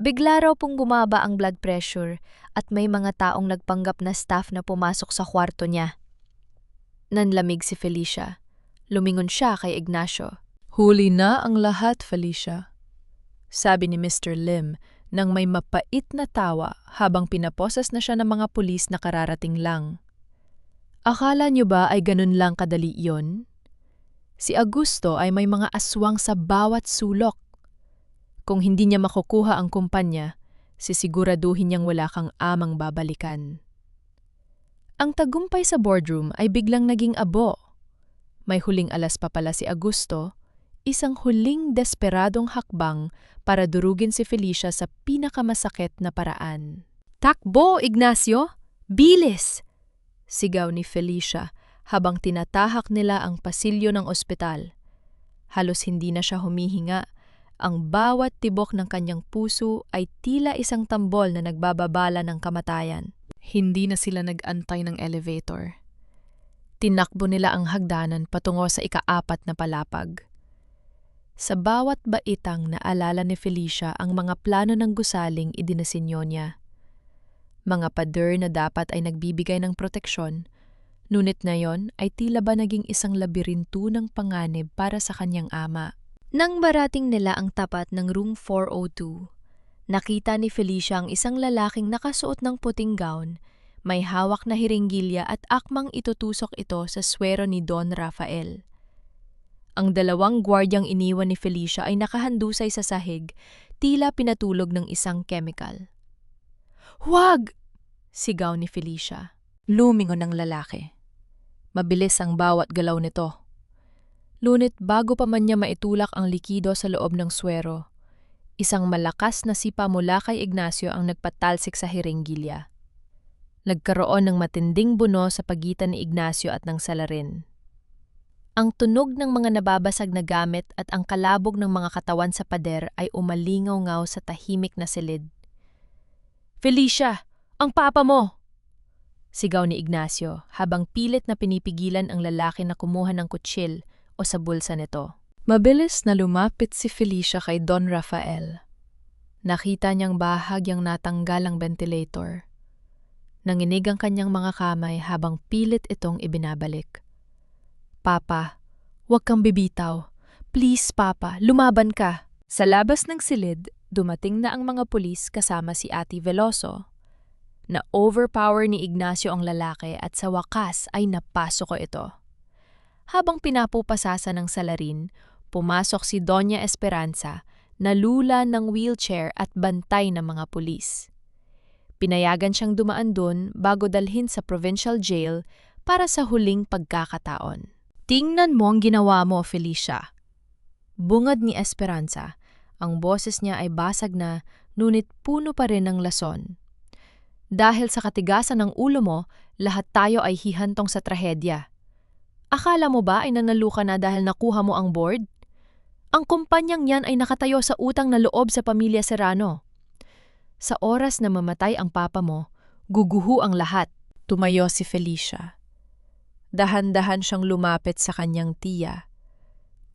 [SPEAKER 4] bigla raw pong bumaba ang blood pressure at may mga taong nagpanggap na staff na pumasok sa kwarto niya."
[SPEAKER 1] Nanlamig si Felicia. Lumingon siya kay Ignacio.
[SPEAKER 3] "Huli na ang lahat, Felicia," sabi ni Mr. Lim nang may mapait na tawa habang pinaposas na siya ng mga pulis na kararating lang. "Akala niyo ba ay ganun lang kadali iyon? Si Augusto ay may mga aswang sa bawat sulok. Kung hindi niya makukuha ang kumpanya, sisiguraduhin niyang wala kang amang babalikan." Ang tagumpay sa boardroom ay biglang naging abo. May huling alas pa pala si Augusto, isang huling desperadong hakbang para durugin si Felicia sa pinakamasakit na paraan.
[SPEAKER 1] "Takbo, Ignacio! Bilis!" sigaw ni Felicia habang tinatahak nila ang pasilyo ng ospital. Halos hindi na siya humihinga. Ang bawat tibok ng kanyang puso ay tila isang tambol na nagbababala ng kamatayan.
[SPEAKER 3] Hindi na sila nag-antay ng elevator.
[SPEAKER 1] Tinakbo nila ang hagdanan patungo sa ika-4 na palapag. Sa bawat baitang naalala ni Felicia ang mga plano ng gusaling idinasinyo niya. Mga pader na dapat ay nagbibigay ng proteksyon, ngunit ngayon ay tila ba naging isang labirinto ng panganib para sa kanyang ama.
[SPEAKER 4] Nang barating nila ang tapat ng room 402, nakita ni Felicia ang isang lalaking nakasuot ng puting gown, may hawak na hiringgilya at akmang itutusok ito sa swero ni Don Rafael. Ang 2 gwardyang iniwan ni Felicia ay nakahandusay sa sahig, tila pinatulog ng isang chemical.
[SPEAKER 1] "Huwag!" sigaw ni Felicia. Lumingon ang lalaki. Mabilis ang bawat galaw nito. Ngunit bago pa man niya maitulak ang likido sa loob ng swero, isang malakas na sipa mula kay Ignacio ang nagpatalsik sa hiringgilya. Nagkaroon ng matinding buno sa pagitan ni Ignacio at ng salarin. Ang tunog ng mga nababasag na gamit at ang kalabog ng mga katawan sa pader ay umalingaw-ngaw sa tahimik na silid. "Felicia! Ang papa mo!" Sigaw ni Ignacio habang pilit na pinipigilan ang lalaki na kumuha ng kutsil o sa bulsa nito.
[SPEAKER 3] Mabilis na lumapit si Felicia kay Don Rafael. Nakita niyang bahagyang natanggal ang ventilator. Nanginig ang kanyang mga kamay habang pilit itong ibinabalik. "Papa, huwag kang bibitaw. Please, Papa, lumaban ka." Sa labas ng silid, dumating na ang mga pulis kasama si Ate Veloso. Na-overpower ni Ignacio ang lalaki at sa wakas ay napasok ko ito. Habang pinapupasasa ng salarin, pumasok si Doña Esperanza na lula ng wheelchair at bantay ng mga pulis. Pinayagan siyang dumaan doon bago dalhin sa provincial jail para sa huling pagkakataon. "Tingnan mo ang ginawa mo, Felicia." Bungad ni Esperanza. Ang boses niya ay basag na, ngunit puno pa rin ng lason. "Dahil sa katigasan ng ulo mo, lahat tayo ay hihantong sa trahedya. Akala mo ba ay nanaluka na dahil nakuha mo ang board? Ang kumpanyang yan ay nakatayo sa utang na loob sa pamilya Serrano. Sa oras na mamatay ang papa mo, guguho ang lahat." Tumayo si Felicia. Dahan-dahan siyang lumapit sa kanyang tiya.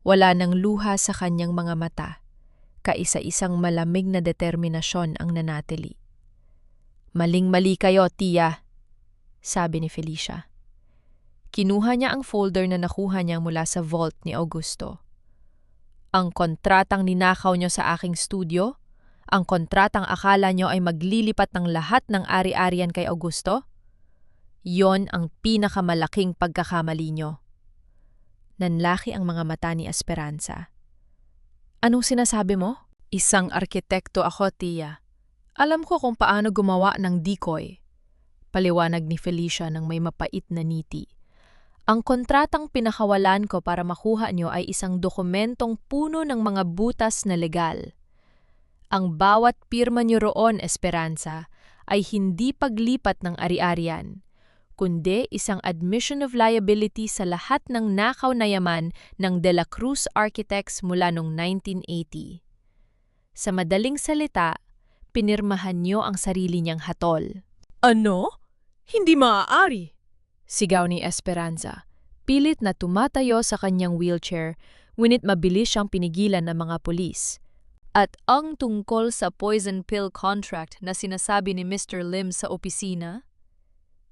[SPEAKER 3] Wala nang luha sa kanyang mga mata. Kaisa-isang malamig na determinasyon ang nanatili. "Maling-mali kayo, tiya," sabi ni Felicia. Kinuha niya ang folder na nakuha niya mula sa vault ni Augusto. "Ang kontratang ninakaw niyo sa aking studio? Ang kontratang akala niyo ay maglilipat ng lahat ng ari-arian kay Augusto? Yon ang pinakamalaking pagkakamali niyo." Nanlaki ang mga mata ni Esperanza. "Anong sinasabi mo?" "Isang arkitekto ako, tiya. Alam ko kung paano gumawa ng decoy," paliwanag ni Felicia ng may mapait na ngiti. "Ang kontratang pinakawalan ko para makuha niyo ay isang dokumentong puno ng mga butas na legal. Ang bawat pirma niyo roon, Esperanza, ay hindi paglipat ng ari-arian, kundi isang admission of liability sa lahat ng nakaw na yaman ng De La Cruz Architects mula noong 1980. Sa madaling salita, pinirmahan niyo ang sarili niyang hatol."
[SPEAKER 2] Ano? Hindi maaari.
[SPEAKER 3] Sigaw ni Esperanza. Pilit na tumatayo sa kanyang wheelchair, ngunit mabilis siyang pinigilan ng mga pulis. "At ang tungkol sa poison pill contract na sinasabi ni Mr. Lim sa opisina?"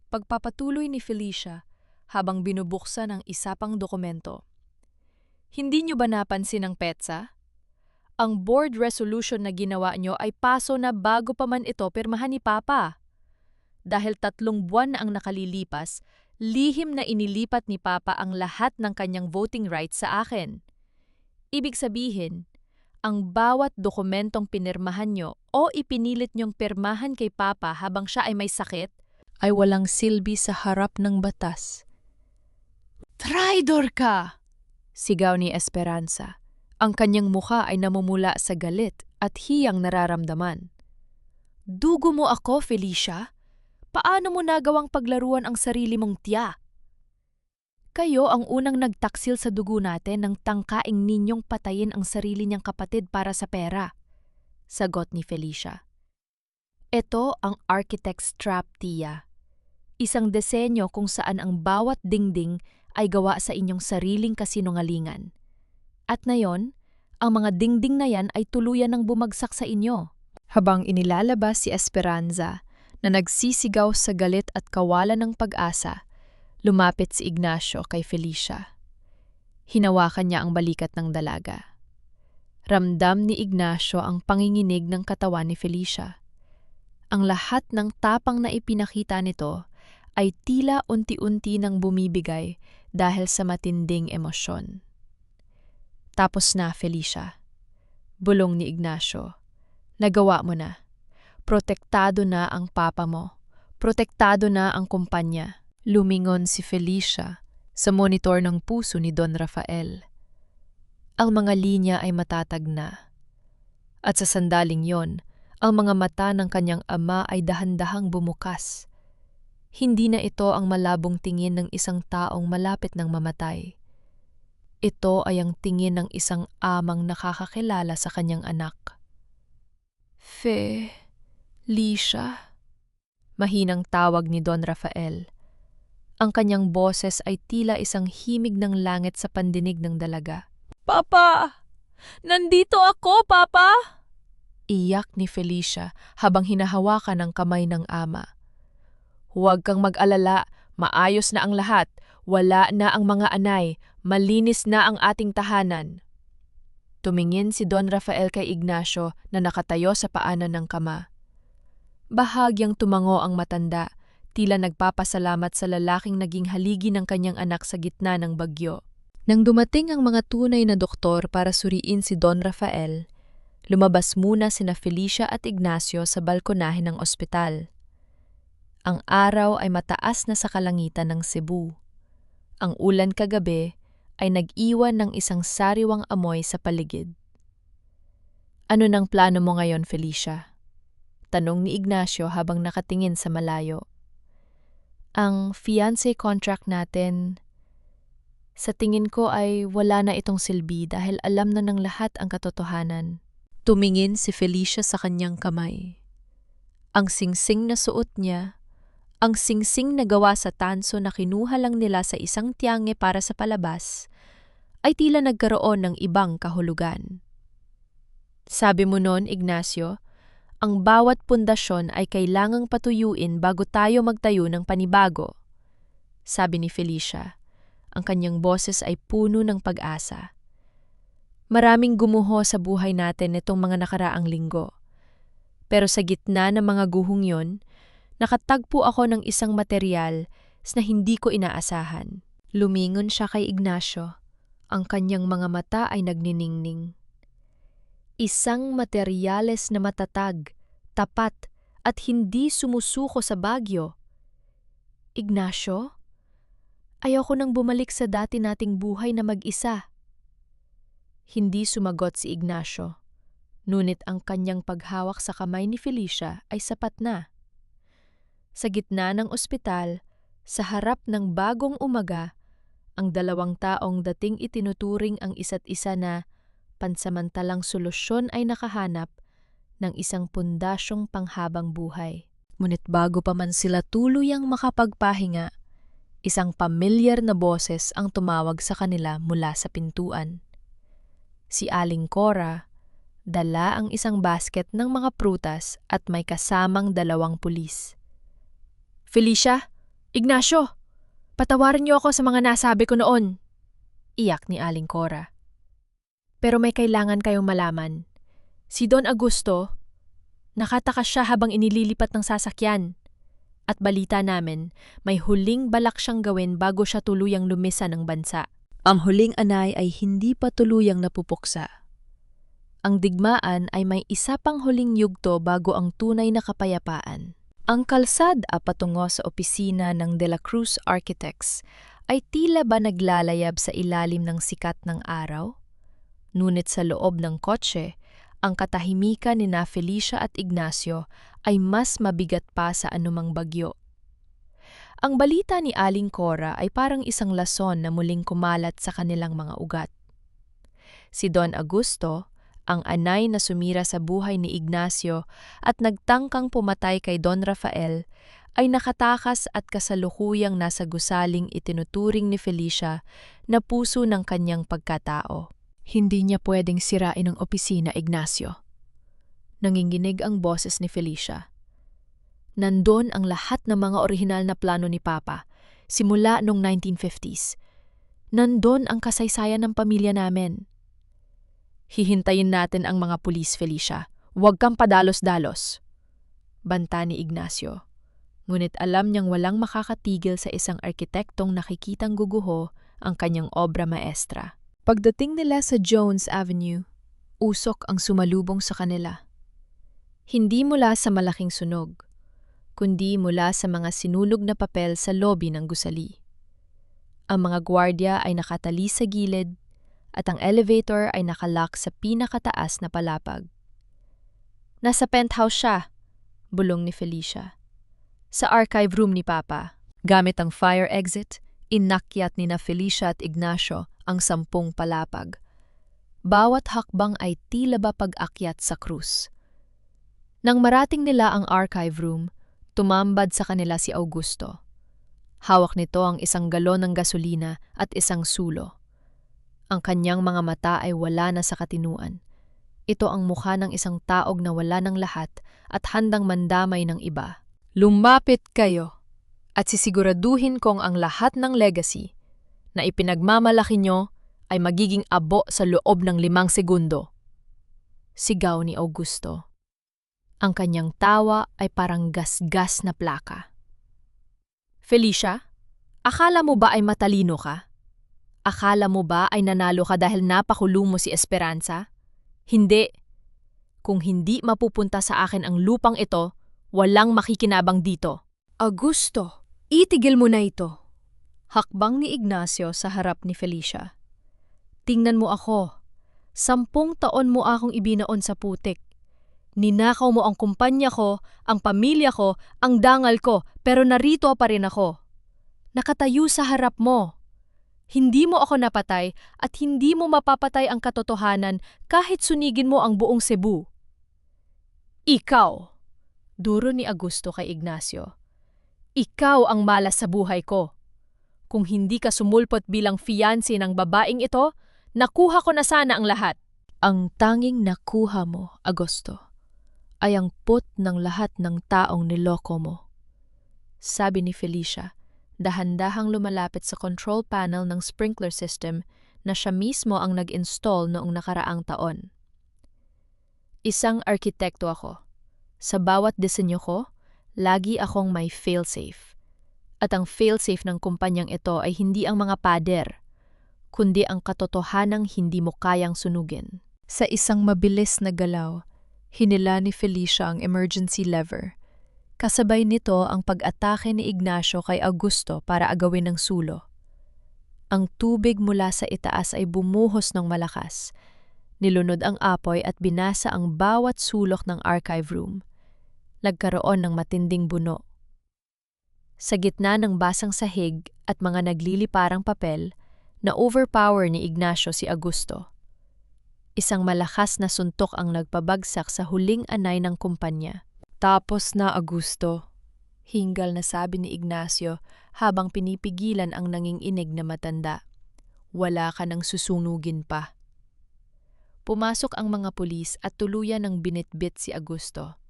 [SPEAKER 3] Pagpapatuloy ni Felicia habang binubuksan ang isa pang dokumento. "Hindi niyo ba napansin ang petsa? Ang board resolution na ginawa niyo ay paso na bago pa man ito pirmahan ni Papa. Dahil 3 buwan na ang nakalilipas, lihim na inilipat ni Papa ang lahat ng kanyang voting rights sa akin. Ibig sabihin, ang bawat dokumentong pinirmahan niyo o ipinilit niyong pirmahan kay Papa habang siya ay may sakit, ay walang silbi sa harap ng batas."
[SPEAKER 2] Traidor ka!
[SPEAKER 3] Sigaw ni Esperanza. Ang kanyang mukha ay namumula sa galit at hiyang nararamdaman.
[SPEAKER 1] "Dugo mo ako, Felicia. Paano mo nagawang paglaruan ang sarili mong tiya? Kayo ang unang nagtaksil sa dugo natin nang tangkaing ninyong patayin ang sarili niyang kapatid para sa pera," sagot ni Felicia. "Ito ang architect's trap, tiya. Isang disenyo kung saan ang bawat dingding ay gawa sa inyong sariling kasinungalingan. At ngayon, ang mga dingding na yan ay tuluyan ng bumagsak sa inyo." Habang inilalabas si Esperanza, na nagsisigaw sa galit at kawalan ng pag-asa, lumapit si Ignacio kay Felicia. Hinawakan niya ang balikat ng dalaga. Ramdam ni Ignacio ang panginginig ng katawan ni Felicia. Ang lahat ng tapang na ipinakita nito ay tila unti-unti nang bumibigay dahil sa matinding emosyon. "Tapos na, Felicia," bulong ni Ignacio. "Nagawa mo na. Protektado na ang papa mo. Protektado na ang kumpanya." Lumingon si Felicia sa monitor ng puso ni Don Rafael. Ang mga linya ay matatag na. At sa sandaling yon, ang mga mata ng kanyang ama ay dahan-dahang bumukas. Hindi na ito ang malabong tingin ng isang taong malapit ng mamatay.
[SPEAKER 3] Ito ay ang tingin ng isang amang nakakakilala sa kanyang anak. Felicia. Mahinang tawag ni Don Rafael. Ang kanyang boses ay tila isang himig ng langit sa pandinig ng dalaga.
[SPEAKER 2] Papa! Nandito ako, Papa!
[SPEAKER 3] Iyak ni Felicia habang hinahawakan ang kamay ng ama. Huwag kang mag-alala, maayos na ang lahat. Wala na ang mga anay, malinis na ang ating tahanan. Tumingin si Don Rafael kay Ignacio na nakatayo sa paanan ng kama. Bahagyang tumango ang matanda, tila nagpapasalamat sa lalaking naging haligi ng kanyang anak sa gitna ng bagyo. Nang dumating ang mga tunay na doktor para suriin si Don Rafael, lumabas muna sina Felicia at Ignacio sa balkonahe ng ospital. Ang araw ay mataas na sa kalangitan ng Cebu. Ang ulan kagabi ay nag-iwan ng isang sariwang amoy sa paligid. Ano nang plano mo ngayon, Felicia? Tanong ni Ignacio habang nakatingin sa malayo. Ang fiancé contract natin, sa tingin ko ay wala na itong silbi dahil alam na ng lahat ang katotohanan. Tumingin si Felicia sa kanyang kamay. Ang singsing na suot niya, ang singsing na gawa sa tanso na kinuha lang nila sa isang tiyange para sa palabas, ay tila nagkaroon ng ibang kahulugan. Sabi mo noon, Ignacio, ang bawat pundasyon ay kailangang patuyuin bago tayo magtayo ng panibago. Sabi ni Felicia, ang kanyang boses ay puno ng pag-asa. Maraming gumuho sa buhay natin itong mga nakaraang linggo. Pero sa gitna ng mga guhong yon, nakatagpo ako ng isang materyal na hindi ko inaasahan. Lumingon siya kay Ignacio. Ang kanyang mga mata ay nagniningning. Isang materyales na matatag, tapat, at hindi sumusuko sa bagyo. Ignacio, ayoko nang bumalik sa dati nating buhay na mag-isa. Hindi sumagot si Ignacio, ngunit ang kanyang paghawak sa kamay ni Felicia ay sapat na. Sa gitna ng ospital, sa harap ng bagong umaga, ang dalawang taong dating itinuturing ang isa't isa na pansamantalang solusyon ay nakahanap ng isang pundasyong panghabang buhay. Ngunit bago pa man sila tuluyang makapagpahinga, isang pamilyar na boses ang tumawag sa kanila mula sa pintuan. Si Aling Cora, dala ang isang basket ng mga prutas at may kasamang 2 pulis. Felicia, Ignacio, patawarin niyo ako sa mga nasabi ko noon, iyak ni Aling Cora. Pero may kailangan kayong malaman. Si Don Augusto, nakatakas siya habang inililipat ng sasakyan. At balita namin, may huling balak siyang gawin bago siya tuluyang lumisa ng bansa. Ang huling anay ay hindi pa tuluyang napupuksa. Ang digmaan ay may isa pang huling yugto bago ang tunay na kapayapaan. Ang kalsada patungo sa opisina ng De La Cruz Architects ay tila ba naglalayab sa ilalim ng sikat ng araw? Ngunit sa loob ng kotse, ang katahimikan ni Felicia at Ignacio ay mas mabigat pa sa anumang bagyo. Ang balita ni Aling Cora ay parang isang lason na muling kumalat sa kanilang mga ugat. Si Don Augusto, ang anay na sumira sa buhay ni Ignacio at nagtangkang pumatay kay Don Rafael, ay nakatakas at kasalukuyang nasa gusaling itinuturing ni Felicia na puso ng kanyang pagkatao. Hindi niya pwedeng sirain ang opisina, Ignacio. Nanginginig ang boses ni Felicia. Nandun ang lahat ng mga orihinal na plano ni Papa, simula noong 1950s. Nandun ang kasaysayan ng pamilya namin. Hihintayin natin ang mga pulis, Felicia. Huwag kang padalos-dalos. Banta ni Ignacio. Ngunit alam niyang walang makakatigil sa isang arkitektong nakikitang guguho ang kanyang obra maestra. Pagdating nila sa Jones Avenue, usok ang sumalubong sa kanila. Hindi mula sa malaking sunog, kundi mula sa mga sinulog na papel sa lobby ng gusali. Ang mga gwardya ay nakatali sa gilid at ang elevator ay nakalock sa pinakataas na palapag. Nasa penthouse siya, bulong ni Felicia. Sa archive room ni Papa, gamit ang fire exit, inakyat ni Felicia at Ignacio ang 10 palapag. Bawat hakbang ay tila ba pag-akyat sa krus. Nang marating nila ang archive room, tumambad sa kanila si Augusto. Hawak nito ang 1 galon ng gasolina at 1 sulo. Ang kanyang mga mata ay wala na sa katinuan. Ito ang mukha ng isang taog na wala ng lahat at handang mandamay ng iba. Lumapit kayo at sisiguraduhin kong ang lahat ng legacy na ipinagmamalaki nyo ay magiging abo sa loob ng 5 segundo. Sigaw ni Augusto. Ang kanyang tawa ay parang gasgas na plaka. Felicia, akala mo ba ay matalino ka? Akala mo ba ay nanalo ka dahil napakulong mo si Esperanza? Hindi. Kung hindi mapupunta sa akin ang lupang ito, walang makikinabang dito.
[SPEAKER 2] Augusto, itigil mo na ito.
[SPEAKER 3] Hakbang ni Ignacio sa harap ni Felicia. Tingnan mo ako. 10 taon mo akong ibinaon sa putik. Ninakaw mo ang kumpanya ko, ang pamilya ko, ang dangal ko, pero narito pa rin ako. Nakatayo sa harap mo. Hindi mo ako napatay at hindi mo mapapatay ang katotohanan kahit sunigin mo ang buong Cebu. Ikaw, duro ni Augusto kay Ignacio. Ikaw ang malas sa buhay ko. Kung hindi ka sumulpot bilang fiancé ng babaeng ito, nakuha ko na sana ang lahat. Ang tanging nakuha mo, Augusto, ay ang put ng lahat ng taong niloko mo. Sabi ni Felicia, dahan-dahang lumalapit sa control panel ng sprinkler system na siya mismo ang nag-install noong nakaraang taon. Isang arkitekto ako. Sa bawat disenyo ko, lagi akong may failsafe. At ang failsafe ng kumpanyang ito ay hindi ang mga pader, kundi ang katotohanang hindi mo kayang sunugin. Sa isang mabilis na galaw, hinila ni Felicia ang emergency lever. Kasabay nito ang pag-atake ni Ignacio kay Augusto para agawin ng sulo. Ang tubig mula sa itaas ay bumuhos ng malakas. Nilunod ang apoy at binasa ang bawat sulok ng archive room. Nagkaroon ng matinding buno. Sa gitna ng basang sahig at mga nagliliparang papel, na-overpower ni Ignacio si Augusto. Isang malakas na suntok ang nagpabagsak sa huling anay ng kumpanya. Tapos na, Augusto, hingal na sabi ni Ignacio habang pinipigilan ang nanginginig na matanda. Wala ka nang susunugin pa. Pumasok ang mga pulis at tuluyan ng binitbit si Augusto.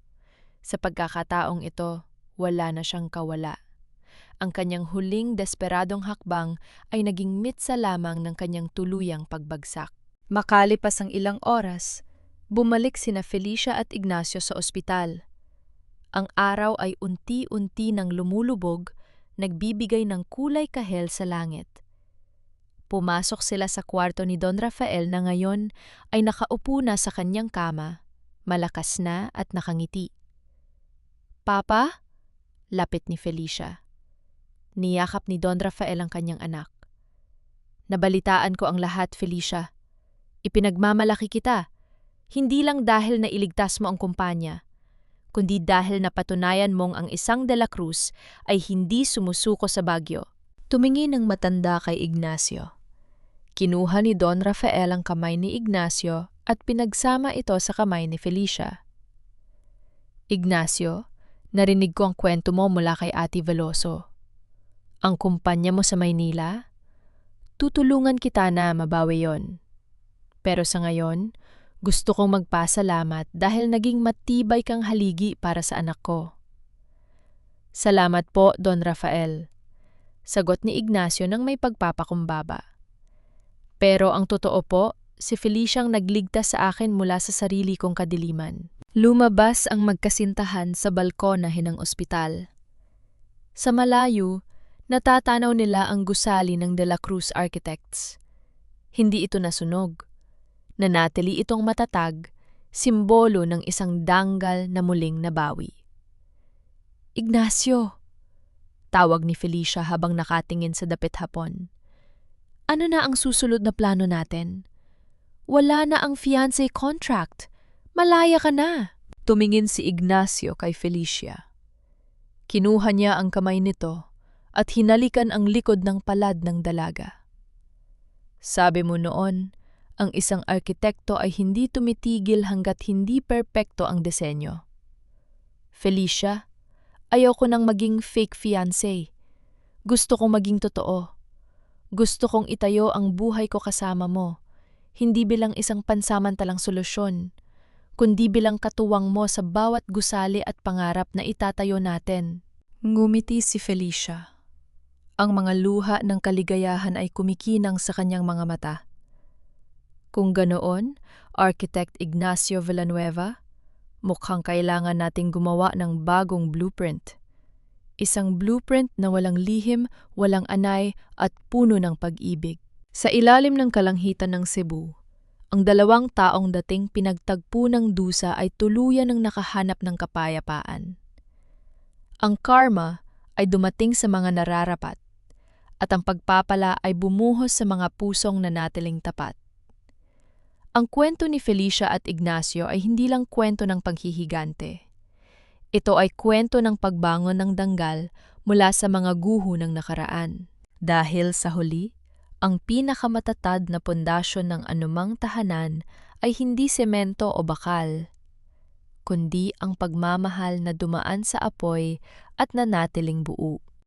[SPEAKER 3] Sa pagkakataong ito, wala na siyang kawala. Ang kanyang huling desperadong hakbang ay naging mitsa lamang ng kanyang tuluyang pagbagsak. Makalipas ang ilang oras, bumalik sina Felicia at Ignacio sa ospital. Ang araw ay unti-unti nang lumulubog, nagbibigay ng kulay kahel sa langit. Pumasok sila sa kwarto ni Don Rafael na ngayon ay nakaupo na sa kanyang kama, malakas na at nakangiti. Papa? Lapit ni Felicia. Niyakap ni Don Rafael ang kanyang anak. Nabalitaan ko ang lahat, Felicia. Ipinagmamalaki kita, hindi lang dahil na iligtas mo ang kumpanya, kundi dahil napatunayan mong ang isang De La Cruz ay hindi sumusuko sa bagyo. Tumingin ang matanda kay Ignacio. Kinuha ni Don Rafael ang kamay ni Ignacio at pinagsama ito sa kamay ni Felicia. Ignacio, narinig ko ang kwento mo mula kay Ate Veloso. Ang kumpanya mo sa Maynila? Tutulungan kita na mabawi yon. Pero sa ngayon, gusto kong magpasalamat dahil naging matibay kang haligi para sa anak ko. Salamat po, Don Rafael. Sagot ni Ignacio nang may pagpapakumbaba. Pero ang totoo po, si Feliciang nagligtas sa akin mula sa sarili kong kadiliman. Lumabas ang magkasintahan sa balkonahe ng ospital. Sa malayo, natatanaw nila ang gusali ng De La Cruz Architects. Hindi ito nasunog. Nanatili itong matatag, simbolo ng isang danggal na muling nabawi. Ignacio! Tawag ni Felicia habang nakatingin sa dapit hapon. Ano na ang susunod na plano natin? Wala na ang fiancé contract. Malaya ka na. Tumingin si Ignacio kay Felicia. Kinuha niya ang kamay nito at hinalikan ang likod ng palad ng dalaga.
[SPEAKER 1] Sabi mo noon, ang isang arkitekto ay hindi tumitigil hanggat hindi perpekto ang disenyo. Felicia, ayaw ko nang maging fake fiancé. Gusto kong maging totoo. Gusto kong itayo ang buhay ko kasama mo, hindi bilang isang pansamantalang solusyon, kundi bilang katuwang mo sa bawat gusali at pangarap na itatayo natin.
[SPEAKER 3] Ngumiti si Felicia. Ang mga luha ng kaligayahan ay kumikinang sa kanyang mga mata. Kung ganoon, Architect Ignacio Villanueva, mukhang kailangan nating gumawa ng bagong blueprint. Isang blueprint na walang lihim, walang anay at puno ng pag-ibig. Sa ilalim ng kalanghitan ng Cebu, ang dalawang taong dating pinagtagpo ng dusa ay tuluyan ng nakahanap ng kapayapaan. Ang karma ay dumating sa mga nararapat, at ang pagpapala ay bumuhos sa mga pusong nanatiling tapat. Ang kwento ni Felicia at Ignacio ay hindi lang kwento ng paghihigante. Ito ay kwento ng pagbangon ng danggal mula sa mga guho ng nakaraan. Dahil sa huli, ang pinakamatatag na pundasyon ng anumang tahanan ay hindi semento o bakal, kundi ang pagmamahal na dumaan sa apoy at nanatiling buo.